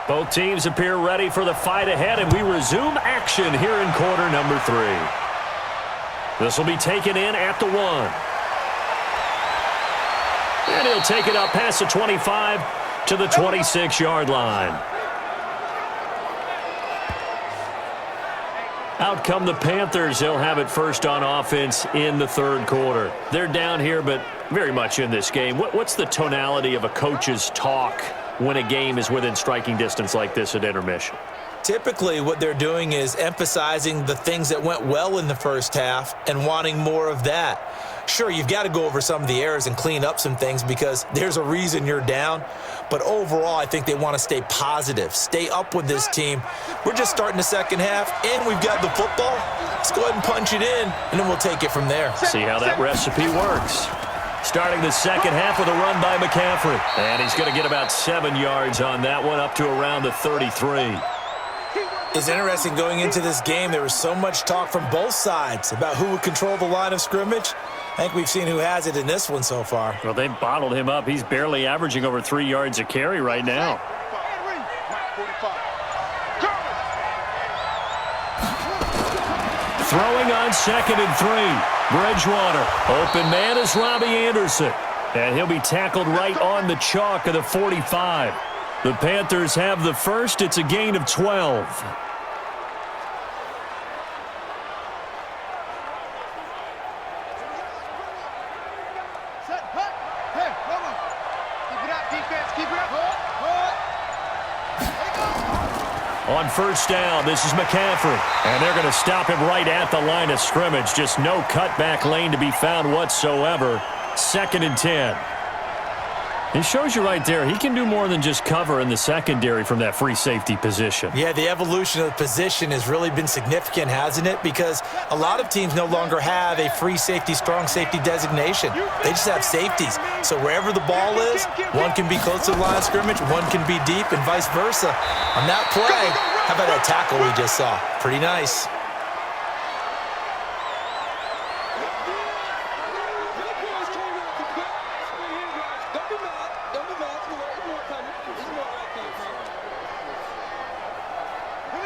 Both teams appear ready for the fight ahead, and we resume action here in quarter number 3. This will be taken in at the 1. And he'll take it up past the 25 to the 26-yard line. Out come the Panthers. They'll have it first on offense in the 3rd quarter. They're down here, but very much in this game. What's the tonality of a coach's talk when a game is within striking distance like this at intermission?
Typically, what they're doing is emphasizing the things that went well in the first half and wanting more of that. Sure, you've got to go over some of the errors and clean up some things because there's a reason you're down. But overall, I think they want to stay positive, stay up with this team. We're just starting the second half, and we've got the football. Let's go ahead and punch it in, and then we'll take it from there.
See how that recipe works. Starting the second half with a run by McCaffrey. And he's going to get about 7 yards on that one, up to around the 33.
It's interesting going into this game. There was so much talk from both sides about who would control the line of scrimmage. I think we've seen who has it in this one so far.
Well, they've bottled him up. He's barely averaging over 3 yards a carry right now. Throwing on 2nd and 3. Bridgewater. Open man is Robbie Anderson. And he'll be tackled right on the chalk of the 45. The Panthers have the first. It's a gain of 12. On first down, this is McCaffrey. And they're going to stop him right at the line of scrimmage. Just no cutback lane to be found whatsoever. 2nd and 10. It shows you right there, he can do more than just cover in the secondary from that free safety position.
Yeah, the evolution of the position has really been significant, hasn't it? Because a lot of teams no longer have a free safety, strong safety designation. They just have safeties. So wherever the ball is, one can be close to the line of scrimmage, one can be deep, and vice versa. On that play, how about that tackle we just saw? Pretty nice.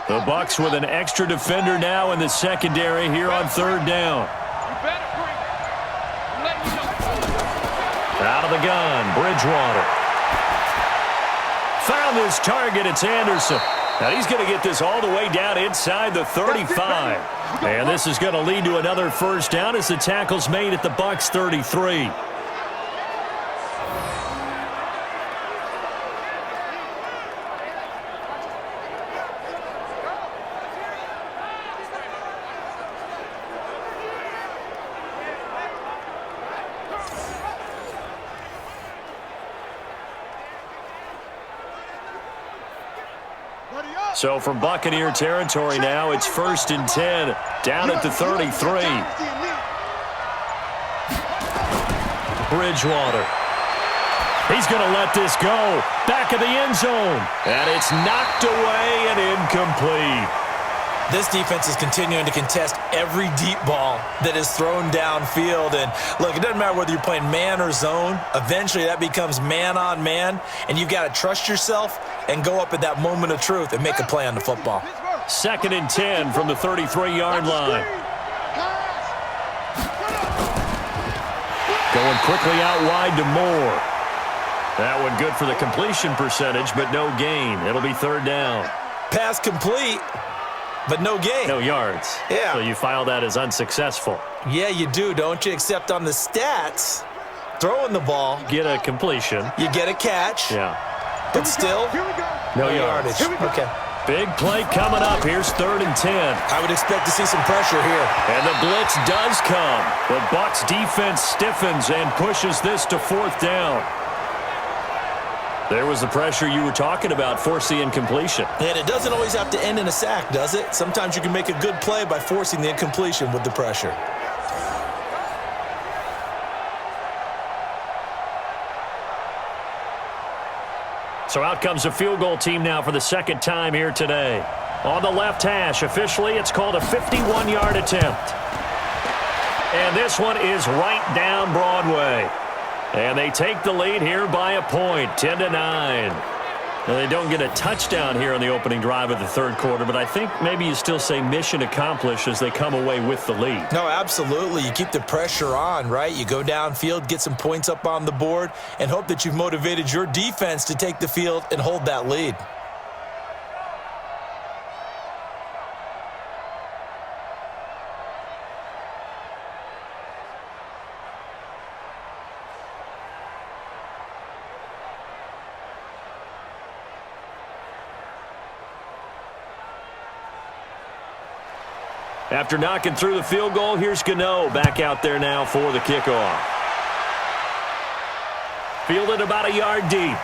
The Bucs with an extra defender now in the secondary here on third down. Out of the gun, Bridgewater. Found his target, it's Anderson. Now he's going to get this all the way down inside the 35. And this is going to lead to another first down as the tackle's made at the Bucs 33. So from Buccaneer territory now, it's 1st and 10, down at the 33. Bridgewater. He's going to let this go. Back of the end zone. And it's knocked away and incomplete.
This defense is continuing to contest every deep ball that is thrown downfield. And look, it doesn't matter whether you're playing man or zone. Eventually, that becomes man on man. And you've got to trust yourself and go up at that moment of truth and make a play on the football.
2nd and 10 from the 33-yard line. Going quickly out wide to Moore. That one good for the completion percentage, but no gain. It'll be 3rd down.
Pass complete, but no gain.
No yards.
Yeah.
So you file that as unsuccessful.
Yeah, you do, don't you? Except on the stats, throwing the ball.
Get a completion.
You get a catch.
Yeah.
But still,
no yardage.
Okay.
Big play coming up. Here's 3rd and 10.
I would expect to see some pressure here.
And the blitz does come. The Bucs defense stiffens and pushes this to 4th down. There was the pressure you were talking about, force the incompletion.
And it doesn't always have to end in a sack, does it? Sometimes you can make a good play by forcing the incompletion with the pressure.
So out comes a field goal team now for the 2nd time here today. On the left hash, officially it's called a 51-yard attempt. And this one is right down Broadway. And they take the lead here by a point, 10-9. Now, they don't get a touchdown here on the opening drive of the 3rd quarter, but I think maybe you still say mission accomplished as they come away with the lead.
No, absolutely. You keep the pressure on, right? You go downfield, get some points up on the board, and hope that you've motivated your defense to take the field and hold that lead.
After knocking through the field goal, here's Gano back out there now for the kickoff. Fielded about a yard deep.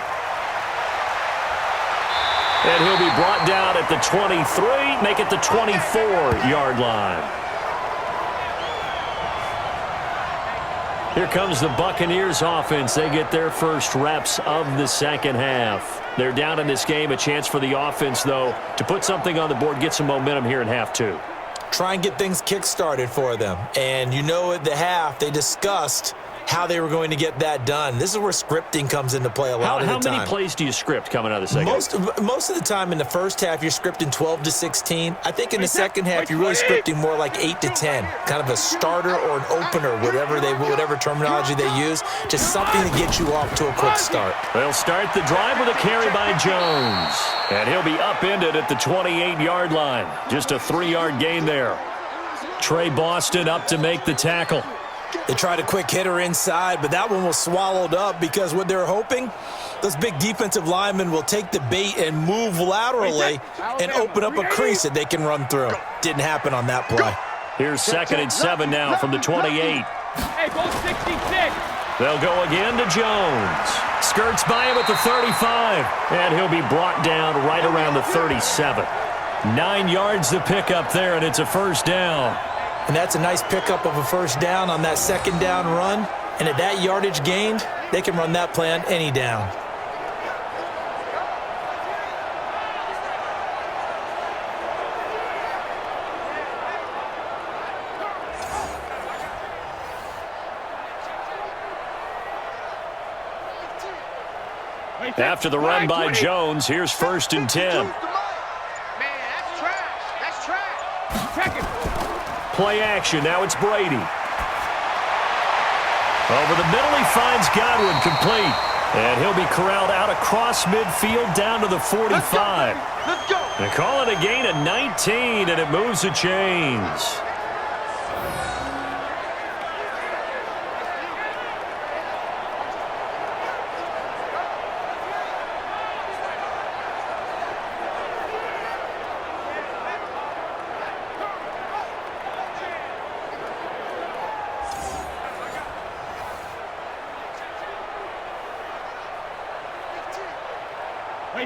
And he'll be brought down at the 23, make it the 24-yard line. Here comes the Buccaneers offense. They get their first reps of the 2nd half. They're down in this game. A chance for the offense, though, to put something on the board, get some momentum here in half 2.
Try and get things kick-started for them. And you know at the half, they discussed how they were going to get that done. This is where scripting comes into play a lot of the time.
How many plays do you script coming out of the 2nd?
Most of the time in the first half, you're scripting 12 to 16. I think in the 2nd half, you're really scripting more like 8 to 10. Kind of a starter or an opener, whatever terminology they use. Just something to get you off to a quick start.
They'll start the drive with a carry by Jones. And he'll be upended at the 28-yard line. Just a 3-yard gain there. Trey Boston up to make the tackle.
They tried a quick hitter inside, but that one was swallowed up because what they're hoping, those big defensive linemen will take the bait and move laterally and open up a crease that they can run through. Didn't happen on that play.
Here's 2nd and 7 now from the 28.
Hey, go 66.
They'll go again to Jones. Skirts by him at the 35. And he'll be brought down right around the 37. 9 yards to pick up there, and it's a first down.
And that's a nice pickup of a first down on that second down run. And at that yardage gained, they can run that play on any down.
After the run by Jones, here's 1st and 10.
Man, that's trash. That's trash. Check it.
Play action. Now it's Brady. Over the middle, he finds Godwin complete. And he'll be corralled out across midfield down to the 45.
Let's go.
They call it a gain of 19, and it moves the chains.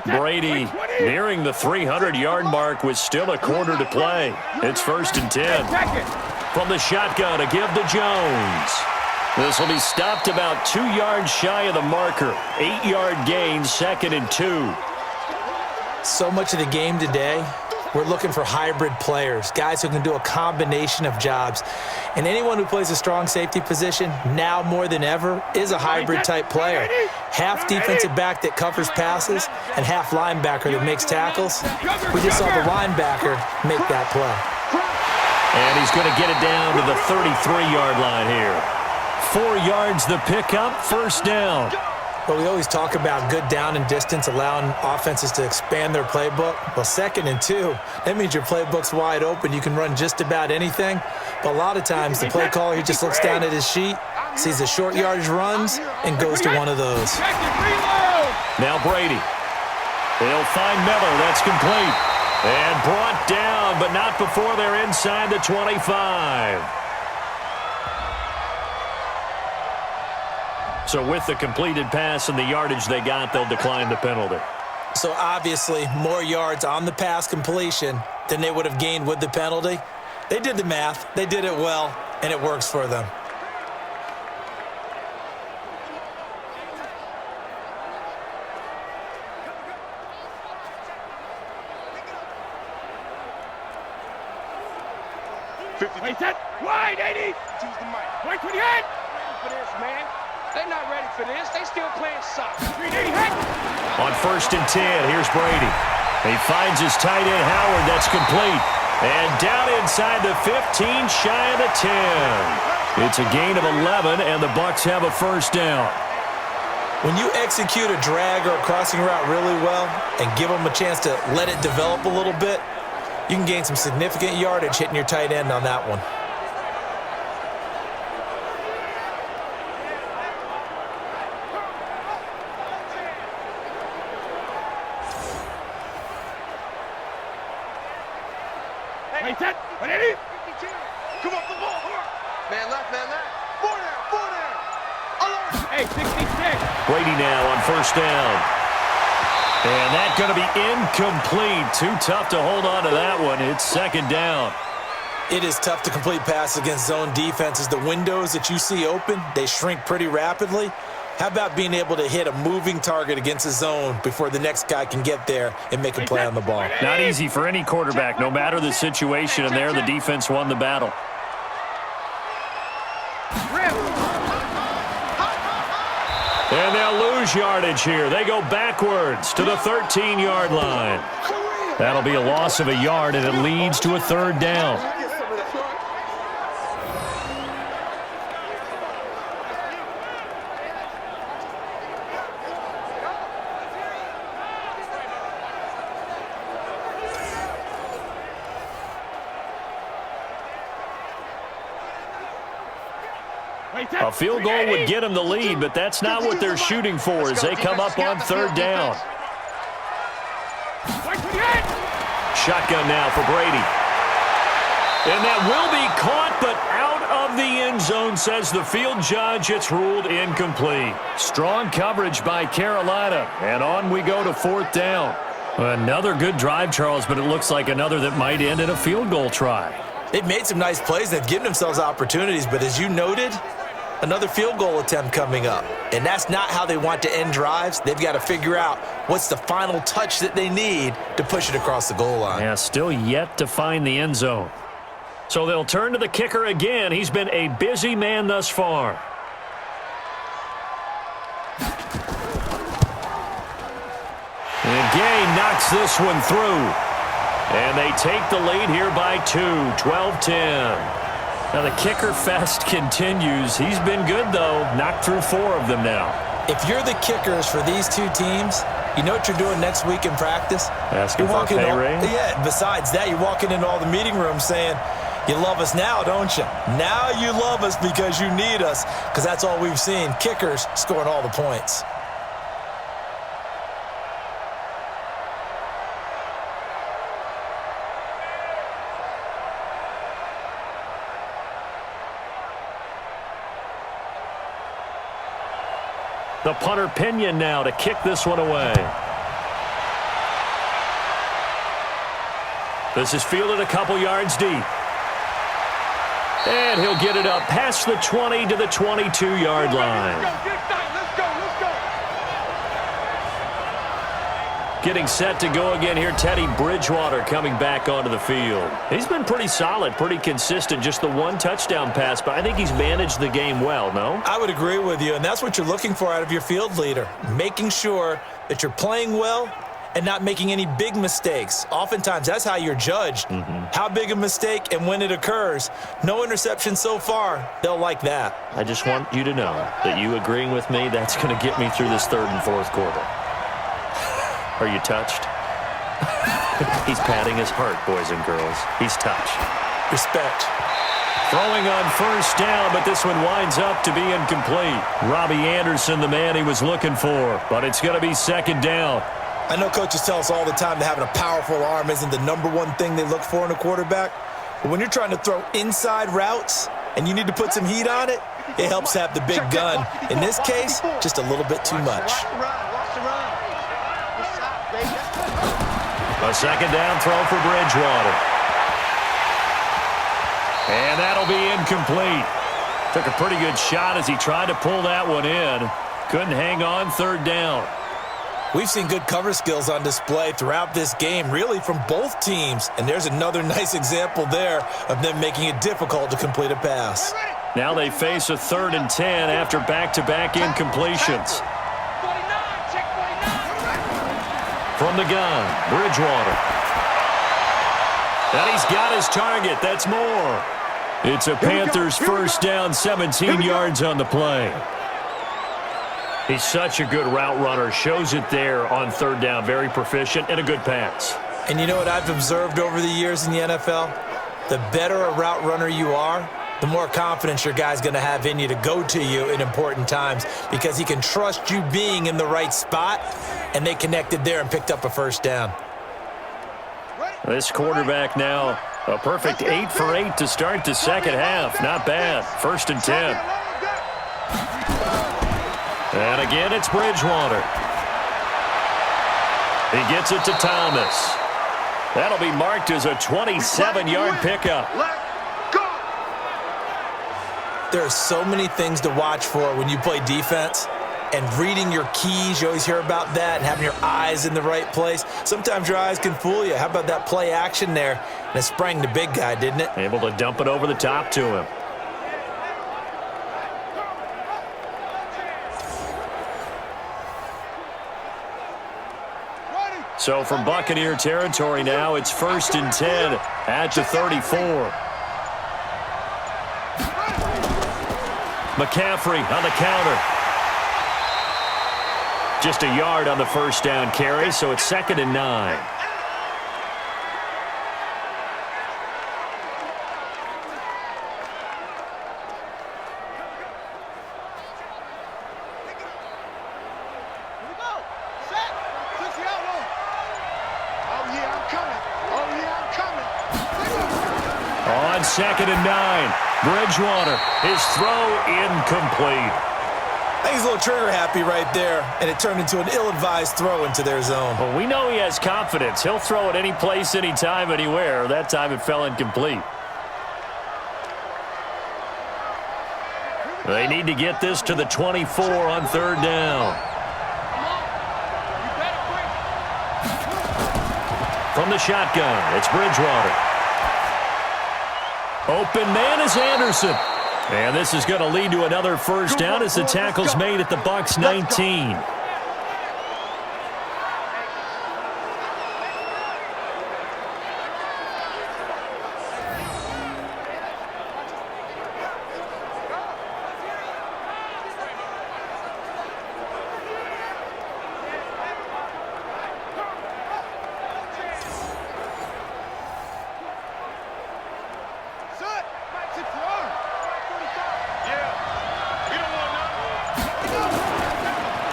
Brady nearing the 300-yard mark with still a quarter to play. It's 1st and 10. From the shotgun, a give to Jones. This will be stopped about 2 yards shy of the marker. 8-yard gain, 2nd and 2.
So much of the game today, we're looking for hybrid players, guys who can do a combination of jobs. And anyone who plays a strong safety position, now more than ever, is a hybrid-type player. Half defensive back that covers passes and half linebacker that makes tackles. We just saw the linebacker make that play.
And he's going to get it down to the 33-yard line here. 4 yards the pickup, 1st down.
But we always talk about good down and distance, allowing offenses to expand their playbook. Well, 2nd and 2, that means your playbook's wide open. You can run just about anything. But a lot of times, the play caller, he just looks down at his sheet, sees the short yardage runs, and goes to one of those.
Now Brady. They'll find Miller. That's complete. And brought down, but not before they're inside the 25. So with the completed pass and the yardage they got, they'll decline the penalty.
So obviously, more yards on the pass completion than they would have gained with the penalty. They did the math. They did it well, and it works for them.
Wide 80. Choose the mic. Wait for the head. For this, man. They're not ready for this. They still playing soccer. 3D hit.
On 1st and 10, here's Brady. He finds his tight end, Howard. That's complete. And down inside the 15, shy of the 10. It's a gain of 11, and the Bucs have a 1st down.
When you execute a drag or a crossing route really well and give them a chance to let it develop a little bit, you can gain some significant yardage hitting your tight end on that one.
Come on, the ball. Man left, man left. 4 down. Alert.
Hey, 66.
Brady now on 1st down. And that's going to be incomplete. Too tough to hold on to that one. It's 2nd down.
It is tough to complete passes against zone defenses. The windows that you see open, they shrink pretty rapidly. How about being able to hit a moving target against a zone before the next guy can get there and make a play on the ball?
Not easy for any quarterback, no matter the situation, and there the defense won the battle. And they'll lose yardage here. They go backwards to the 13-yard line. That'll be a loss of a yard, and it leads to a 3rd down. A field goal would get them the lead, but that's not what they're shooting for as they come up on 3rd down. Shotgun now for Brady. And that will be caught but out of the end zone, says the field judge. It's ruled incomplete. Strong coverage by Carolina, and on we go to 4th down. Another good drive, Charles, but it looks like another that might end in a field goal try.
They've made some nice plays. They've given themselves opportunities, but as you noted, another field goal attempt coming up. And that's not how they want to end drives. They've got to figure out what's the final touch that they need to push it across the goal line.
Yeah, still yet to find the end zone. So they'll turn to the kicker again. He's been a busy man thus far. And Gay knocks this one through. And they take the lead here by 2, 12-10. Now the kicker fest continues. He's been good, though. Knocked through 4 of them now.
If you're the kickers for these two teams, you know what you're doing next week in practice?
Asking for a pay raise?
Yeah, besides that, you're walking into all the meeting rooms saying, you love us now, don't you? Now you love us because you need us, because that's all we've seen. Kickers scoring all the points.
The punter Pinion now to kick this one away. This is fielded a couple yards deep. And he'll get it up past the 20 to the 22-yard line. Getting set to go again here, Teddy Bridgewater coming back onto the field. He's been pretty solid, pretty consistent, just the one touchdown pass, but I think he's managed the game well, no?
I would agree with you, and that's what you're looking for out of your field leader, making sure that you're playing well and not making any big mistakes. Oftentimes, that's how you're judged. How big a mistake and when it occurs. No interception so far. They'll like that.
I just want you to know that you agreeing with me, that's going to get me through this 3rd and 4th quarter. Are you touched? He's patting his heart, boys and girls. He's touched.
Respect.
Throwing on 1st down, but this one winds up to be incomplete. Robbie Anderson, the man he was looking for, but it's going to be 2nd down.
I know coaches tell us all the time that having a powerful arm isn't the #1 thing they look for in a quarterback. But when you're trying to throw inside routes and you need to put some heat on it, it helps have the big gun. In this case, just a little bit too much.
A 2nd down throw for Bridgewater. And that'll be incomplete. Took a pretty good shot as he tried to pull that one in. Couldn't hang on 3rd down.
We've seen good cover skills on display throughout this game, really from both teams. And there's another nice example there of them making it difficult to complete a pass.
Now they face a 3rd and 10 after back-to-back incompletions. From the gun, Bridgewater. And he's got his target. That's more. It's a Panthers 1st down, 17 yards on the play. He's such a good route runner. Shows it there on 3rd down. Very proficient and a good pass.
And you know what I've observed over the years in the NFL? The better a route runner you are, the more confidence your guy's going to have in you to go to you in important times because he can trust you being in the right spot, and they connected there and picked up a 1st down.
This quarterback now, a perfect 8 for 8 to start the 2nd half. Not bad. 1st and 10. And again, it's Bridgewater. He gets it to Thomas. That'll be marked as a 27-yard pickup.
There are so many things to watch for when you play defense. And reading your keys, you always hear about that, and having your eyes in the right place. Sometimes your eyes can fool you. How about that play action there? And it sprang the big guy, didn't it?
Able to dump it over the top to him. So from Buccaneer territory now, it's 1st and 10 at the 34. McCaffrey on the counter. Just a yard on the 1st down carry, so it's 2nd and 9. On 2nd and 9. Bridgewater, his throw incomplete.
I think he's a little trigger happy right there, and it turned into an ill-advised throw into their zone.
Well, we know he has confidence. He'll throw it any place, anytime, anywhere. That time it fell incomplete. They need to get this to the 24 on third down. From the shotgun, it's Bridgewater. Open man is Anderson. And this is going to lead to another first down as the tackle's made at the Bucs 19.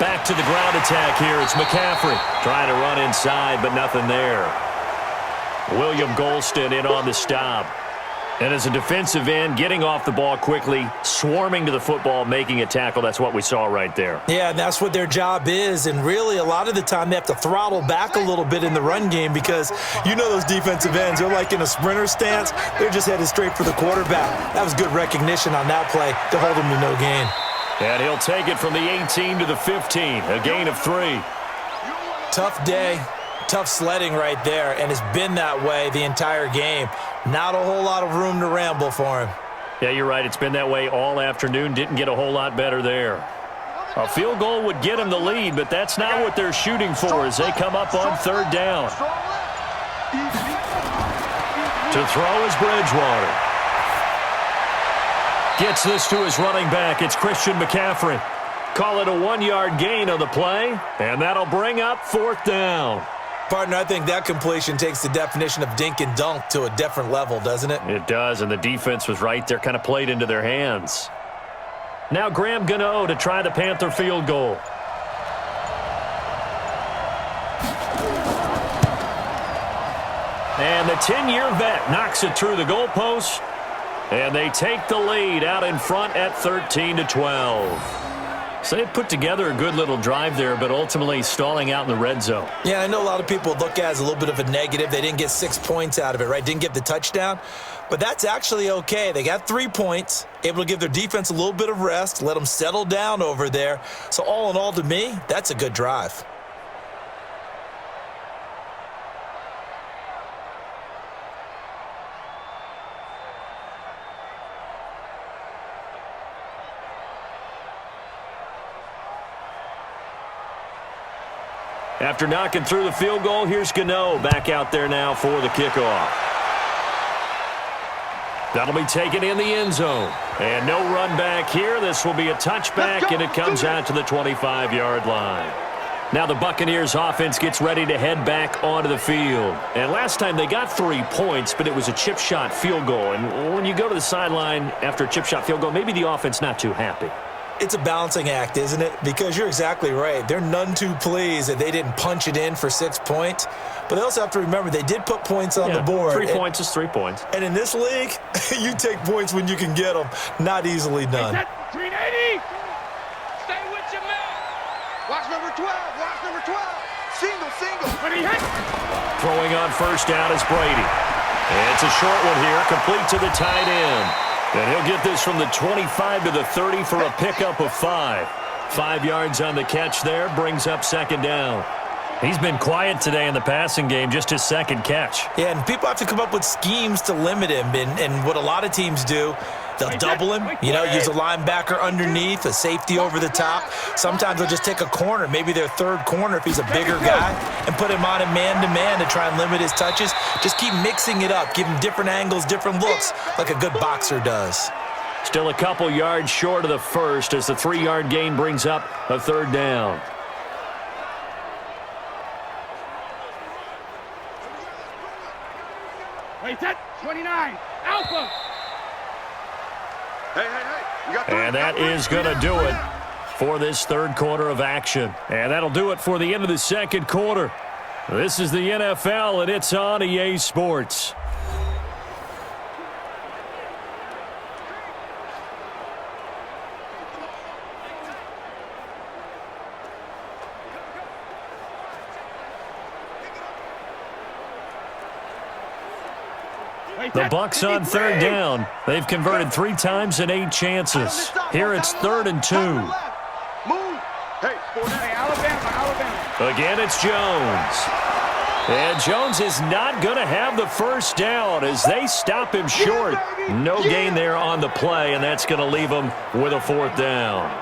Back to the ground attack here. It's McCaffrey trying to run inside, but nothing there. William Golston in on the stop. And as a defensive end, getting off the ball quickly, swarming to the football, making a tackle. That's what we saw right there.
Yeah, and that's what their job is. And really, a lot of the time, they have to throttle back a little bit in the run game because you know those defensive ends, they're like in a sprinter stance. They're just headed straight for the quarterback. That was good recognition on that play to hold them to no gain.
And he'll take it from the 18 to the 15, a gain of 3.
Tough day, tough sledding right there, and it's been that way the entire game. Not a whole lot of room to ramble for him.
Yeah, you're right. It's been that way all afternoon. Didn't get a whole lot better there. A field goal would get him the lead, but that's not what they're shooting for as they come up on third down. To throw is Bridgewater. Gets this to his running back. It's Christian McCaffrey. Call it a 1-yard gain on the play, and that'll bring up fourth down.
Partner, I think that completion takes the definition of dink and dunk to a different level, doesn't it?
It does, and the defense was right there, kind of played into their hands. Now Graham Gano to try the Panther field goal. And the 10-year vet knocks it through the goalpost. And they take the lead out in front at 13-12. So they put together a good little drive there, but ultimately stalling out in the red zone.
Yeah, I know a lot of people look at it as a little bit of a negative. They didn't get 6 points out of it, right? Didn't get the touchdown. But that's actually okay. They got 3 points, able to give their defense a little bit of rest, let them settle down over there. So all in all, to me, that's a good drive.
After knocking through the field goal, here's Gano back out there now for the kickoff. That'll be taken in the end zone. And no run back here. This will be a touchback, and it comes out to the 25-yard line. Now the Buccaneers offense gets ready to head back onto the field. And last time they got 3 points, but it was a chip shot field goal. And when you go to the sideline after a chip shot field goal, maybe the offense not too happy.
It's a balancing act, isn't it? Because you're exactly right. They're none too pleased that they didn't punch it in for 6 points. But they also have to remember they did put points on the board.
3 points is 3 points.
And in this league, you take points when you can get them. Not easily done.
380. Stay with your man.
Watch number 12. Watch number 12. Single.
But he hit.
Throwing on first down is Brady. And it's a short one here, complete to the tight end. And he'll get this from the 25 to the 30 for a pickup of 5. 5 yards on the catch there, brings up second down. He's been quiet today in the passing game, just his second catch.
Yeah, and people have to come up with schemes to limit him. And what a lot of teams do, they'll double him, use a linebacker underneath, a safety over the top. Sometimes they'll just take a corner, maybe their third corner if he's a bigger guy, and put him on a man-to-man to try and limit his touches. Just keep mixing it up, give him different angles, different looks, like a good boxer does.
Still a couple yards short of the first as the 3-yard gain brings up a third down.
Wait, 29. Alpha.
Hey. You got 3.
And that is going to do it for this third quarter of action. And that'll do it for the end of the second quarter. This is the NFL, and it's on EA Sports. The Bucs on third down. They've converted 3 times in 8 chances. Here it's 3rd and 2.
Move. Hey, Alabama.
Again, it's Jones. And Jones is not going to have the first down as they stop him short. No gain there on the play, and that's going to leave him with a 4th down.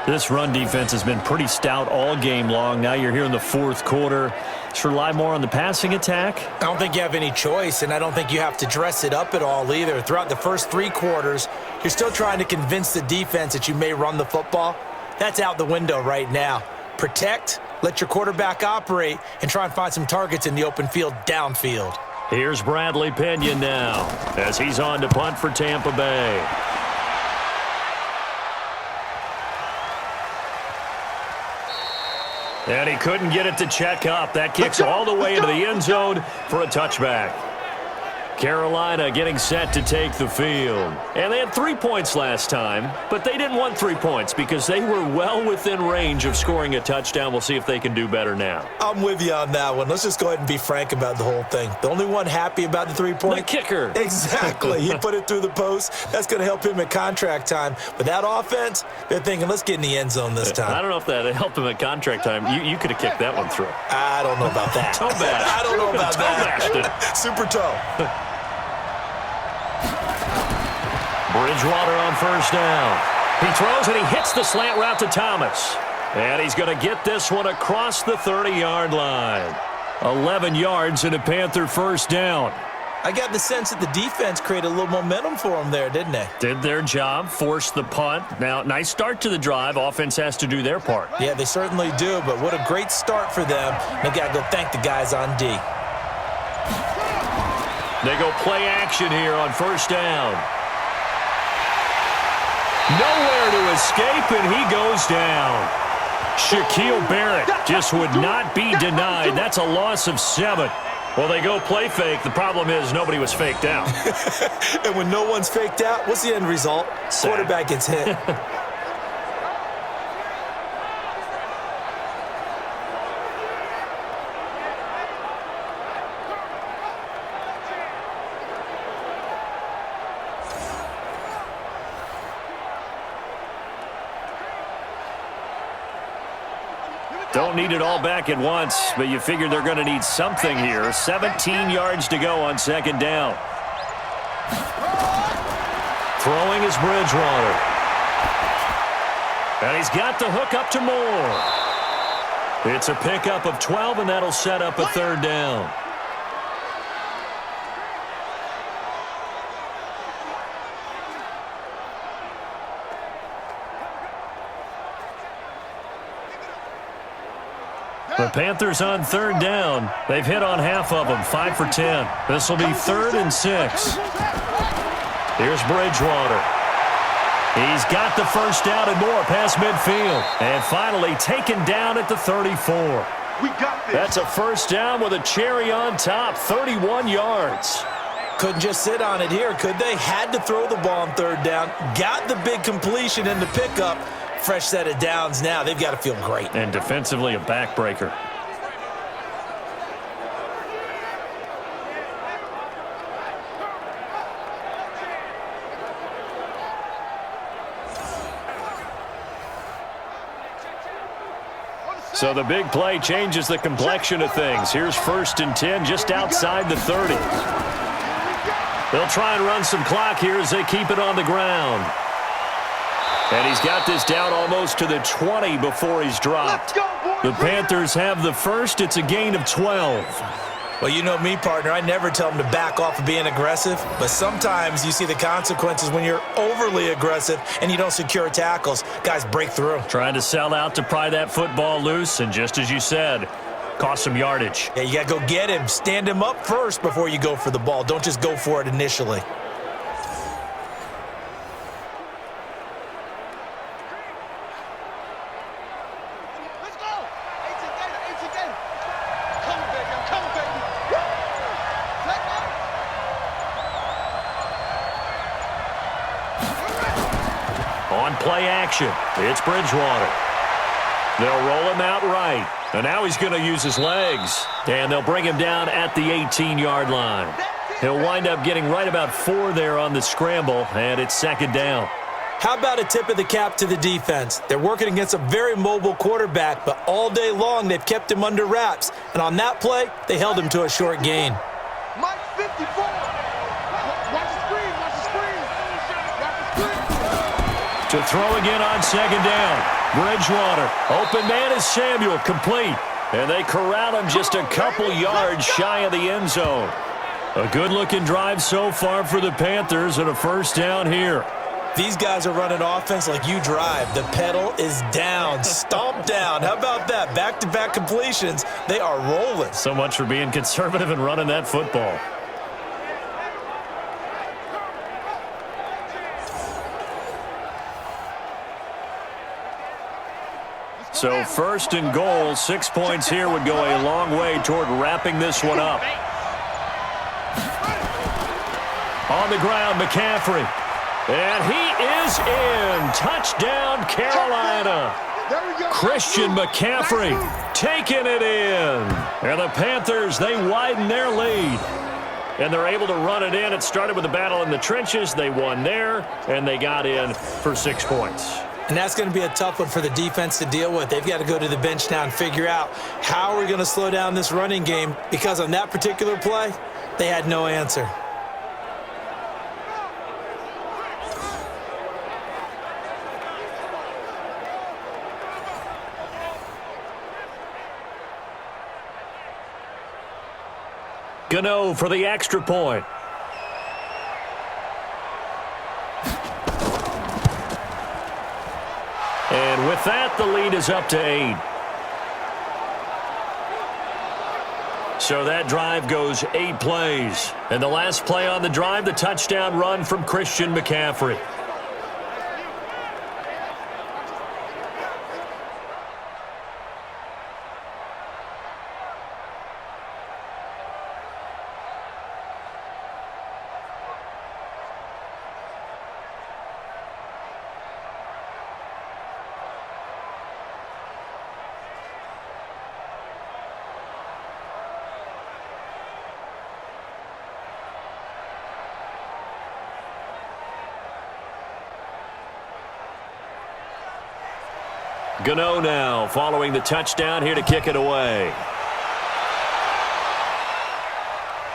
This run defense has been pretty stout all game long. Now you're here in the 4th quarter. Should rely more on the passing attack?
I don't think you have any choice, and I don't think you have to dress it up at all either. Throughout the first 3 quarters, you're still trying to convince the defense that you may run the football. That's out the window right now. Protect, let your quarterback operate, and try and find some targets in the open field downfield.
Here's Bradley Pinion now as he's on to punt for Tampa Bay. And he couldn't get it to check up. That kicks all the way into the end zone for a touchback. Carolina getting set to take the field. And they had 3 points last time, but they didn't want 3 points because they were well within range of scoring a touchdown. We'll see if they can do better now.
I'm with you on that one. Let's just go ahead and be frank about the whole thing. The only one happy about the 3-point?
The kicker.
Exactly. He put it through the post. That's going to help him at contract time. But that offense, they're thinking, let's get in the end zone this time.
I don't know if that helped him at contract time. You could have kicked that one through.
I don't know about that.
Toe bash.
I don't know about
that.
Super toe.
Bridgewater on first down. He throws and he hits the slant route to Thomas. And he's going to get this one across the 30-yard line. 11 yards and a Panther first down.
I got the sense that the defense created a little momentum for them there, didn't they?
Did their job, forced the punt. Now, nice start to the drive. Offense has to do their part.
Yeah, they certainly do, but what a great start for them. They got to go thank the guys on D.
They go play action here on first down. Nowhere to escape, and he goes down. Shaquille Barrett just would not be denied. That's a loss of 7. Well, they go play fake. The problem is nobody was faked out.
And when no one's faked out, what's the end result?
Sad.
Quarterback gets hit.
Don't need it all back at once, but you figure they're going to need something here. 17 yards to go on second down. Throwing is Bridgewater. And he's got the hook up to Moore. It's a pickup of 12, and that'll set up a 3rd down. The Panthers on 3rd down. They've hit on half of them, 5 for 10. This will be 3rd and 6. Here's Bridgewater. He's got the first down and more past midfield. And finally taken down at the 34.
We got this.
That's a first down with a cherry on top, 31 yards.
Couldn't just sit on it here, could they? Had to throw the ball on 3rd down. Got the big completion in the pickup. Fresh set of downs now. They've got to feel great.
And defensively, a backbreaker. So the big play changes the complexion of things. Here's 1st and 10 just outside the 30. They'll try and run some clock here as they keep it on the ground. And he's got this down almost to the 20 before he's dropped. The Panthers have the first. It's a gain of 12.
Well, you know me, partner. I never tell them to back off of being aggressive. But sometimes you see the consequences when you're overly aggressive and you don't secure tackles. Guys break through.
Trying to sell out to pry that football loose. And just as you said, cost some yardage.
Yeah, you got to go get him. Stand him up first before you go for the ball. Don't just go for it initially.
On play action, it's Bridgewater. They'll roll him out right. And now he's going to use his legs. And they'll bring him down at the 18-yard line. He'll wind up getting right about 4 there on the scramble, and it's second down.
How about a tip of the cap to the defense? They're working against a very mobile quarterback, but all day long they've kept him under wraps. And on that play, they held him to a short gain.
Mike 54. Watch the screen. Watch the screen. Watch the screen.
To throw again on second down. Bridgewater. Open man is Samuel. Complete. And they corral him just a couple yards shy of the end zone. A good-looking drive so far for the Panthers and a first down here.
These guys are running offense like you drive. The pedal is down, stomp down. How about that? Back-to-back completions. They are rolling.
So much for being conservative and running that football. So first and goal, 6 points here would go a long way toward wrapping this one up. On the ground, McCaffrey. And he is in. Touchdown, Carolina. Christian McCaffrey taking it in. And the Panthers, they widen their lead. And they're able to run it in. It started with a battle in the trenches. They won there, and they got in for 6 points.
And that's going to be a tough one for the defense to deal with. They've got to go to the bench now and figure out how we're going to slow down this running game, because on that particular play, they had no answer.
Gano for the extra point. And with that, the lead is up to 8. So that drive goes 8 plays. And the last play on the drive, the touchdown run from Christian McCaffrey. Gano now following the touchdown here to kick it away.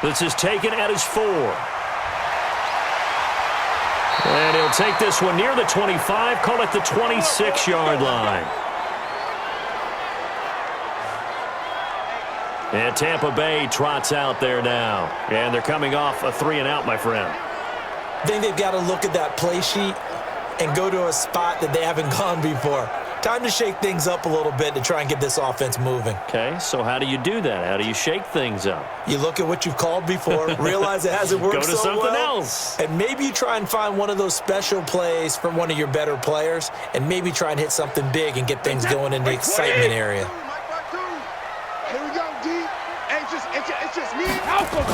This is taken at his 4. And he'll take this one near the 25, call it the 26-yard line. And Tampa Bay trots out there now. And they're coming off a 3-and-out, my friend.
I think they've got to look at that play sheet and go to a spot that they haven't gone before. Time to shake things up a little bit to try and get this offense moving.
Okay, so how do you do that? How do you shake things up?
You look at what you've called before, realize it hasn't worked so well.
Go to something else.
And maybe you try and find one of those special plays from one of your better players, and maybe try and hit something big and get things going in the excitement area.
Here we go, D. Hey, it's just me and Alpha.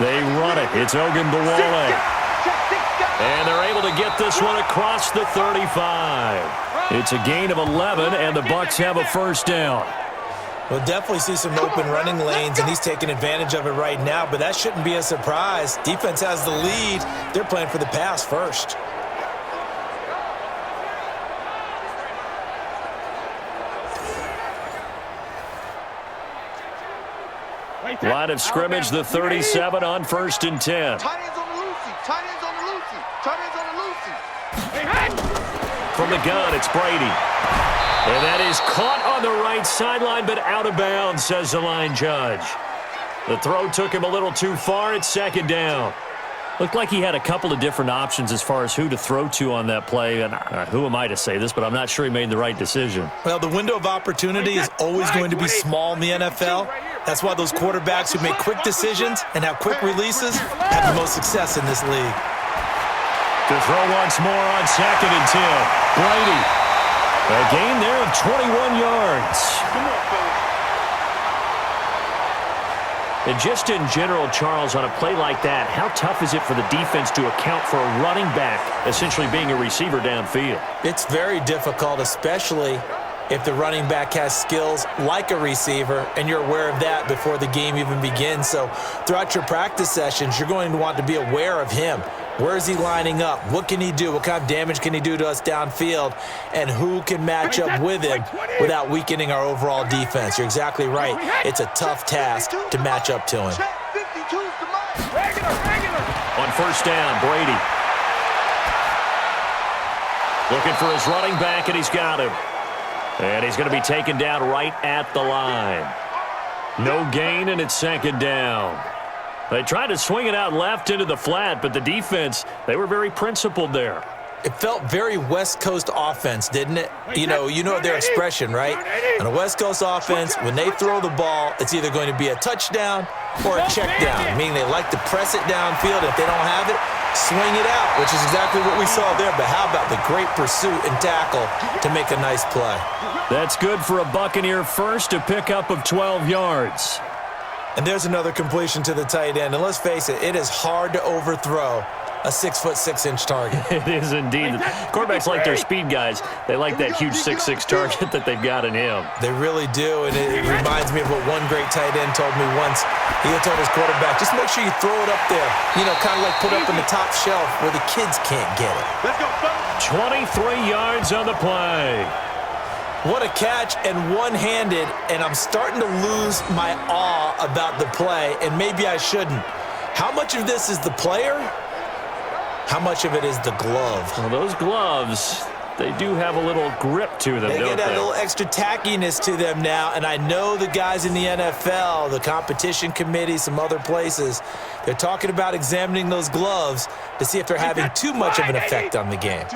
They run it. It's Ogunbowale. And they're able to get this one across the 35. It's a gain of 11, and the Bucs have a first down.
We'll definitely see some open running lanes, and he's taking advantage of it right now, but that shouldn't be a surprise. Defense has the lead. They're playing for the pass first.
Line of scrimmage, the 37 on 1st and 10.
Tight ends on the Lucy. Tight ends on the Lucy. Tight ends on the Lucy.
From the gun, it's Brady. And that is caught on the right sideline, but out of bounds, says the line judge. The throw took him a little too far. It's second down. Looked like he had a couple of different options as far as who to throw to on that play. And who am I to say this, but I'm not sure he made the right decision.
Well, the window of opportunity is always going to be small in the NFL. That's why those quarterbacks who make quick decisions and have quick releases have the most success in this league.
To throw once more on 2nd and 10. Brady. A gain there of 21 yards. And just in general, Charles, on a play like that, how tough is it for the defense to account for a running back essentially being a receiver downfield?
It's very difficult, especially if the running back has skills like a receiver, and you're aware of that before the game even begins. So throughout your practice sessions, you're going to want to be aware of him. Where is he lining up? What can he do? What kind of damage can he do to us downfield? And who can match up with him without weakening our overall defense? You're exactly right. It's a tough task to match up to him.
On first down, Brady. Looking for his running back, and he's got him. And he's going to be taken down right at the line. No gain, and it's second down. They tried to swing it out left into the flat, but the defense, they were very principled there.
It felt very West Coast offense, didn't it? You know their expression, right? On a West Coast offense, when they throw the ball, it's either going to be a touchdown or a check down, meaning they like to press it downfield. If they don't have it, swing it out, which is exactly what we saw there. But how about the great pursuit and tackle to make a nice play?
That's good for a Buccaneer first, a pickup of 12 yards.
And there's another completion to the tight end. And let's face it is hard to overthrow a 6'6" target.
It is indeed. Quarterbacks like their speed guys. They like that huge 6'6" target that they've got in him.
They really do, and it reminds me of what one great tight end told me once. He told his quarterback, just make sure you throw it up there, kind of like put up in the top shelf where the kids can't get it.
Let's go, folks.
23 yards on the play.
What a catch, and one-handed, and I'm starting to lose my awe about the play, and maybe I shouldn't. How much of this is the player? How much of it is the glove?
Well, those gloves, they do have a little grip to them,
They
don't
get that
they?
little extra tackiness to them now, and I know the guys in the NFL, the competition committee, some other places, they're talking about examining those gloves to see if they're having too much of an effect on the game.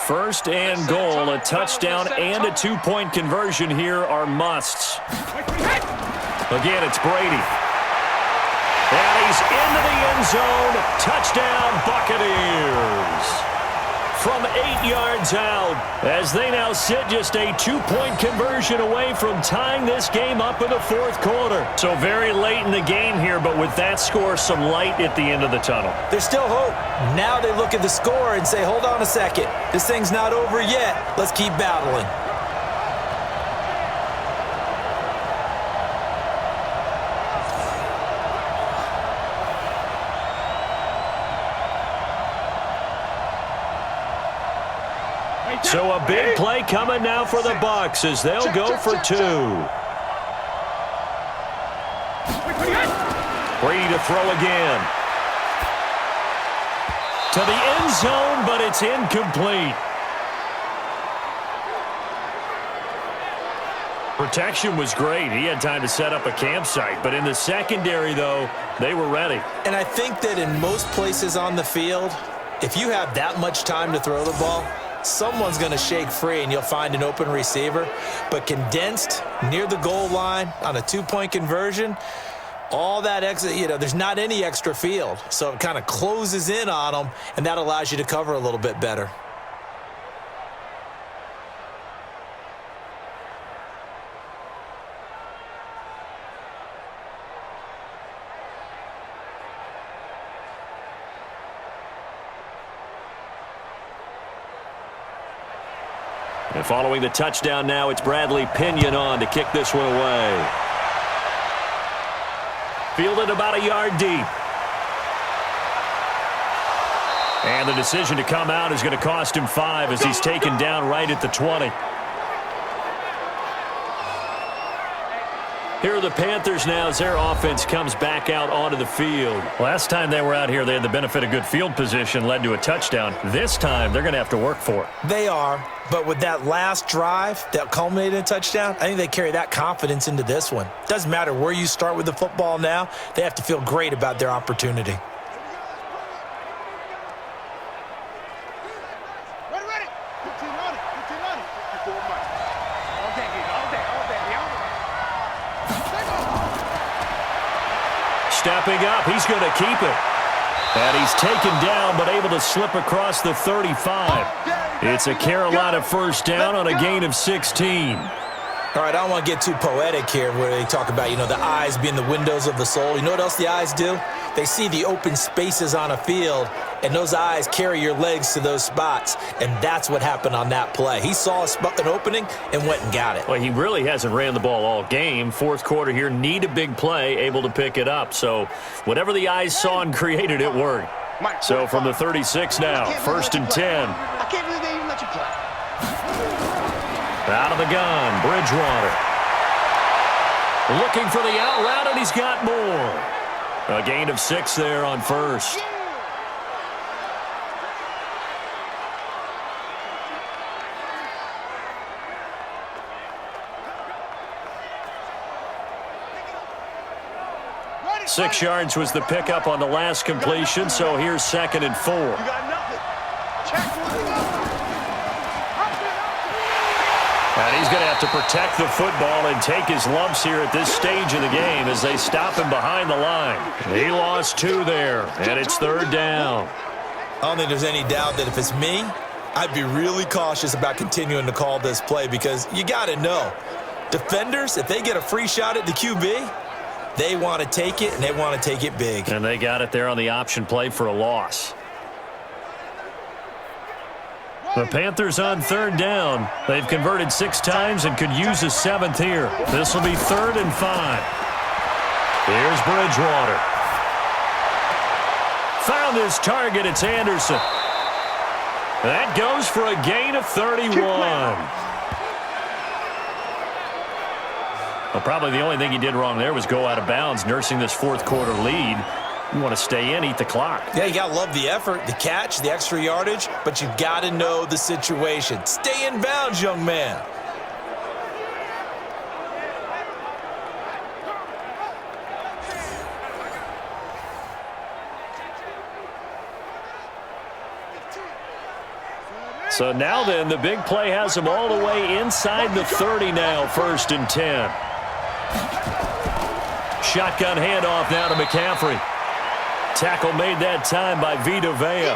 First and goal, a touchdown and a two-point conversion here are musts. Again, it's Brady. And he's into the end zone. Touchdown, Buccaneers. From 8 yards out, as they now sit just a two-point conversion away from tying this game up in the fourth quarter. So very late in the game here, but with that score, some light at the end of the tunnel.
There's still hope. Now they look at the score and say, hold on a second. This thing's not over yet. Let's keep battling.
So a big play coming now for the Bucs as they'll go for two. Brady to throw again. To the end zone, but it's incomplete. Protection was great. He had time to set up a campsite. But in the secondary, though, they were ready.
And I think that in most places on the field, if you have that much time to throw the ball, someone's going to shake free and you'll find an open receiver. But condensed near the goal line on a two-point conversion, all that extra, there's not any extra field. So it kind of closes in on them, and that allows you to cover a little bit better.
And following the touchdown now, it's Bradley Pinion on to kick this one away. Fielded about a yard deep. And the decision to come out is going to cost him 5 as he's taken down right at the 20. Here are the Panthers now as their offense comes back out onto the field. Last time they were out here, they had the benefit of good field position, led to a touchdown. This time, they're going to have to work for it.
They are, but with that last drive that culminated in a touchdown, I think they carry that confidence into this one. Doesn't matter where you start with the football now, they have to feel great about their opportunity.
Stepping up, he's going to keep it. And he's taken down, but able to slip across the 35. It's a Carolina first down on a gain of 16.
All right, I don't want to get too poetic here where they talk about, the eyes being the windows of the soul. You know what else the eyes do? They see the open spaces on a field, and those eyes carry your legs to those spots, and that's what happened on that play. He saw an opening and went and got it.
Well, he really hasn't ran the ball all game. Fourth quarter here, need a big play, able to pick it up. So whatever the eyes saw and created, it worked. So from the 36 now, 1st and 10.
I can't believe they even let you play.
Out of the gun, Bridgewater. Looking for the out route, and he's got more. A gain of 6 there on first. Six yards was the pickup on the last completion, so here's 2nd and 4.
You got nothing. Check
And he's going to have to protect the football and take his lumps here at this stage of the game as they stop him behind the line. He lost 2 there, and it's 3rd down.
I don't think there's any doubt that if it's me, I'd be really cautious about continuing to call this play because you got to know, defenders, if they get a free shot at the QB, they want to take it, and they want to take it big.
And they got it there on the option play for a loss. The Panthers on 3rd down. They've converted 6 times and could use a 7th here. This will be 3rd and 5. Here's Bridgewater. Found his target. It's Anderson. That goes for a gain of 31. Well, probably the only thing he did wrong there was go out of bounds, nursing this fourth quarter lead. You want to stay in, eat the clock.
Yeah, you got to love the effort, the catch, the extra yardage, but you got to know the situation. Stay in bounds, young man.
So now then, the big play has him all the way inside the 30 now, 1st and 10. Shotgun handoff now to McCaffrey. Tackle made that time by Vita Vea.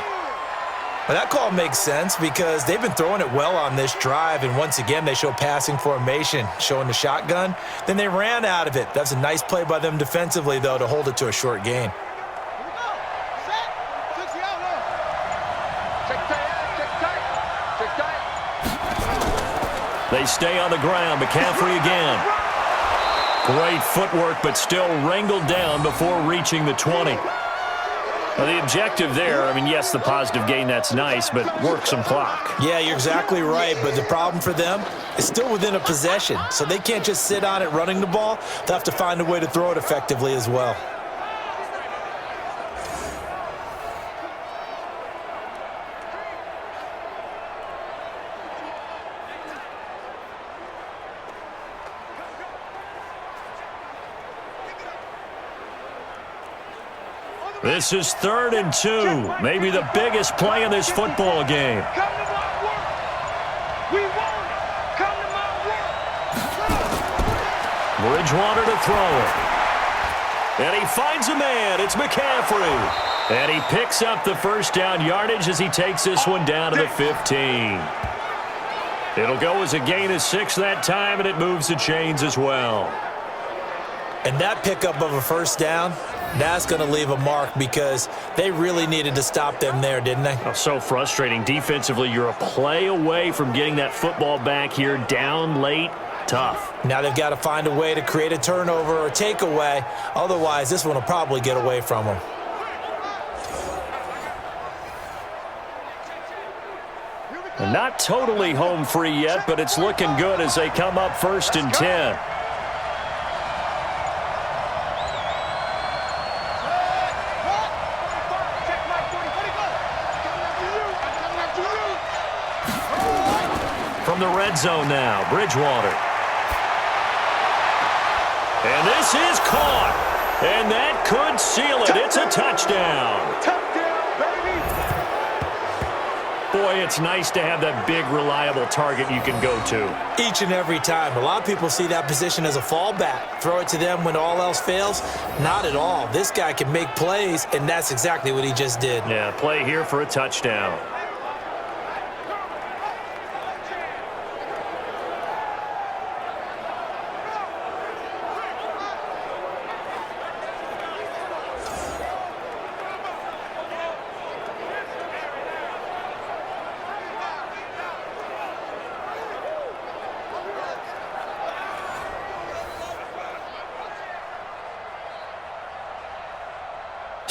Well, that call makes sense because they've been throwing it well on this drive, and once again they show passing formation, showing the shotgun. Then they ran out of it. That's a nice play by them defensively, though, to hold it to a short gain.
They stay on the ground. McCaffrey again. Great footwork, but still wrangled down before reaching the 20. Well, the objective there, I mean, yes, the positive gain, that's nice, but work some clock.
Yeah, you're exactly right, but the problem for them is still within a possession, so they can't just sit on it running the ball. They'll have to find a way to throw it effectively as well.
This is 3rd and 2, maybe the biggest play in this football game.
Come to my work. We want it. Come to my work.
Bridgewater to throw it. And he finds a man. It's McCaffrey. And he picks up the first down yardage as he takes this one down to the 15. It'll go as a gain of 6 that time, and it moves the chains as well.
And that pickup of a first down, that's going to leave a mark because they really needed to stop them there, didn't they?
Oh, so frustrating. Defensively, you're a play away from getting that football back here down late. Tough.
Now they've got to find a way to create a turnover or takeaway. Otherwise, this one will probably get away from them.
And not totally home free yet, but it's looking good as they come up 1st and 10. From the red zone now, Bridgewater. And this is caught. And that could seal it. It's a touchdown. Boy, it's nice to have that big, reliable target you can go to.
Each and every time. A lot of people see that position as a fallback. Throw it to them when all else fails. Not at all. This guy can make plays, and that's exactly what he just did.
Yeah, play here for a touchdown.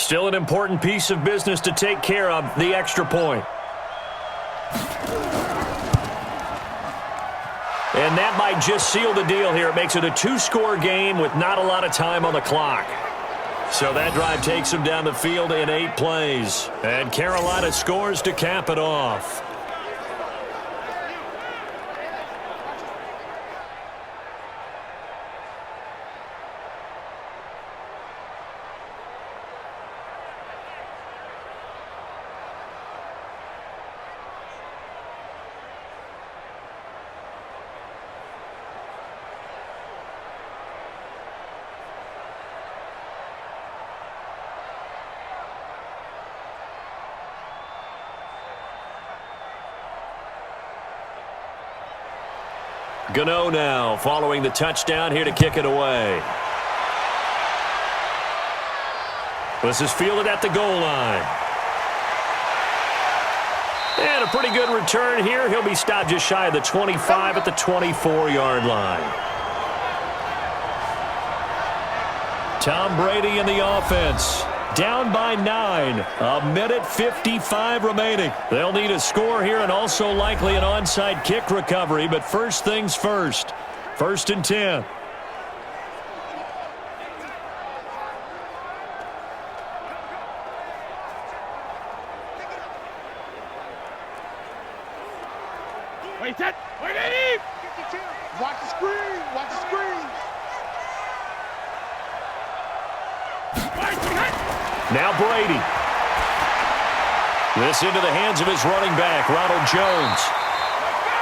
Still an important piece of business to take care of, the extra point. And that might just seal the deal here. It makes it a 2-score game with not a lot of time on the clock. So that drive takes them down the field in 8 plays. And Carolina scores to cap it off. Gano now following the touchdown here to kick it away. This is fielded at the goal line. And a pretty good return here. He'll be stopped just shy of the 25 at the 24-yard line. Tom Brady in the offense. Down by 9. 1:55 remaining. They'll need a score here and also likely an onside kick recovery. But first things first. 1st and 10.
Wait, set. Wait, Eddie. Watch the screen. Watch the screen.
Now Brady. This into the hands of his running back, Ronald Jones.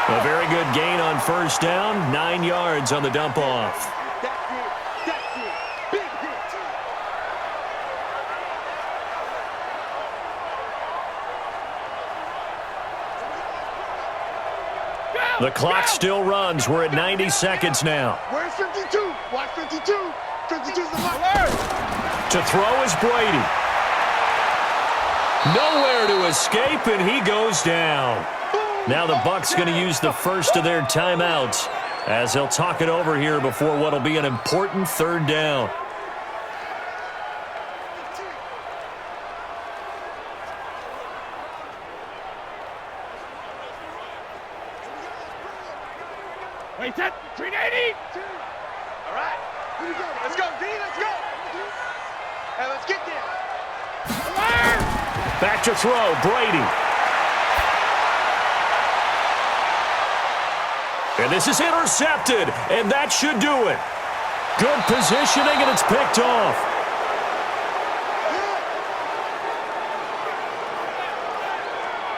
A very good gain on 1st down. 9 yards on the dump off.
That's it. That's it. Big hit.
The clock still runs. We're at 90 seconds now.
Where's 52? Watch 52. 52's the mark.
To throw is Brady. Nowhere to escape, and he goes down. Now the Bucs going to use the first of their timeouts as they'll talk it over here before what will be an important 3rd down.
Wait, set. 380. All right. Let's go, D. Let's go. Hey, let's get there.
Back to throw, Brady. And this is intercepted, and that should do it. Good positioning, and it's picked off.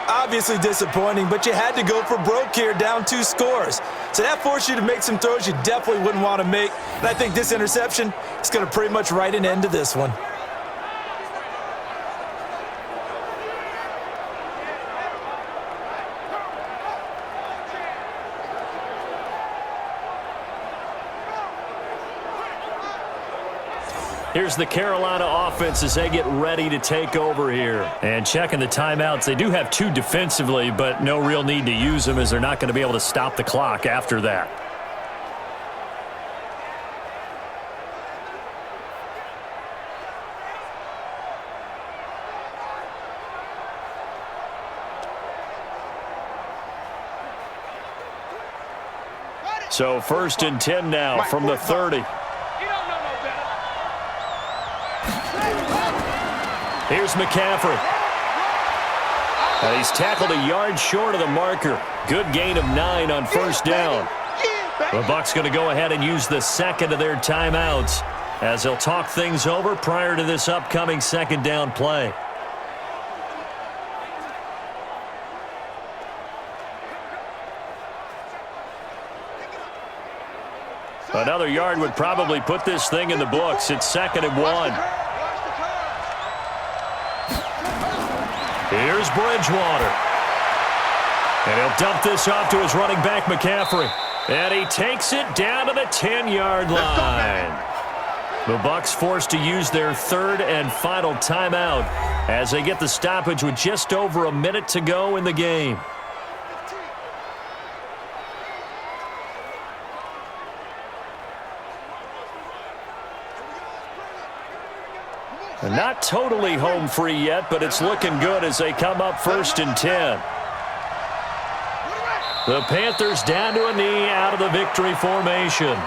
Obviously disappointing, but you had to go for broke here, down 2 scores. So that forced you to make some throws you definitely wouldn't want to make. And I think this interception is going to pretty much write an end to this one.
Here's the Carolina offense as they get ready to take over here. And checking the timeouts, they do have 2 defensively, but no real need to use them as they're not going to be able to stop the clock after that. So 1st and 10 now from the 30. Here's McCaffrey. And he's tackled a yard short of the marker. Good gain of 9 on 1st down. The Bucs going to go ahead and use the 2nd of their timeouts as they'll talk things over prior to this upcoming 2nd down play. Another yard would probably put this thing in the books. It's 2nd and 1. Here's Bridgewater. And he'll dump this off to his running back, McCaffrey. And he takes it down to the 10-yard line. The Bucs forced to use their 3rd and final timeout as they get the stoppage with just over a minute to go in the game. Not totally home free yet, but it's looking good as they come up 1st and 10. The Panthers down to a knee out of the victory formation.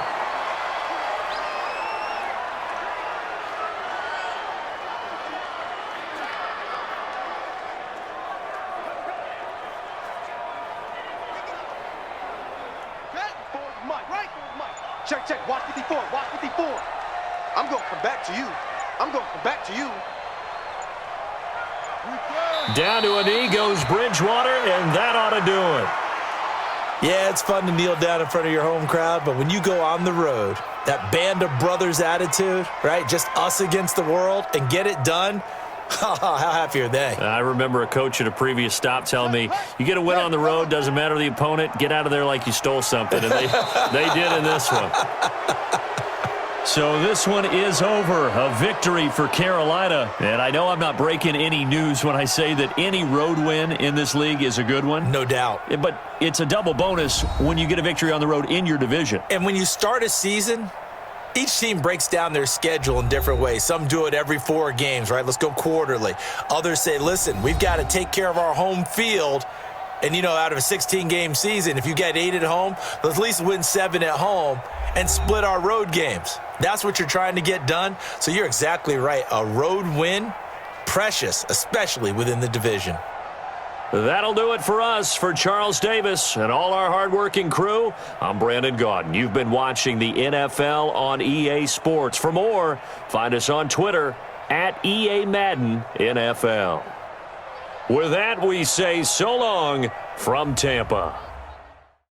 Check, check. Watch 54. Watch 54. I'm going to come back to you. I'm going to come back to you.
Down to a knee goes Bridgewater, and that ought to do it.
Yeah, it's fun to kneel down in front of your home crowd, but when you go on the road, that band of brothers attitude, right, just us against the world, and get it done, how happy are they?
I remember a coach at a previous stop telling me, you get a win on the road, doesn't matter the opponent, get out of there like you stole something, and they did in this one. So this one is over. A victory for Carolina. And I know I'm not breaking any news when I say that any road win in this league is a good one.
No doubt.
But it's a double bonus when you get a victory on the road in your division.
And when you start a season, each team breaks down their schedule in different ways. Some do it every 4 games, right? Let's go quarterly. Others say, listen, we've got to take care of our home field. And, you know, out of a 16-game season, if you get 8 at home, let's at least win 7 at home and split our road games. That's what you're trying to get done. So you're exactly right. A road win, precious, especially within the division.
That'll do it for us. For Charles Davis and all our hardworking crew, I'm Brandon Gaudin. You've been watching the NFL on EA Sports. For more, find us on Twitter at EA Madden NFL. With that, we say so long from Tampa.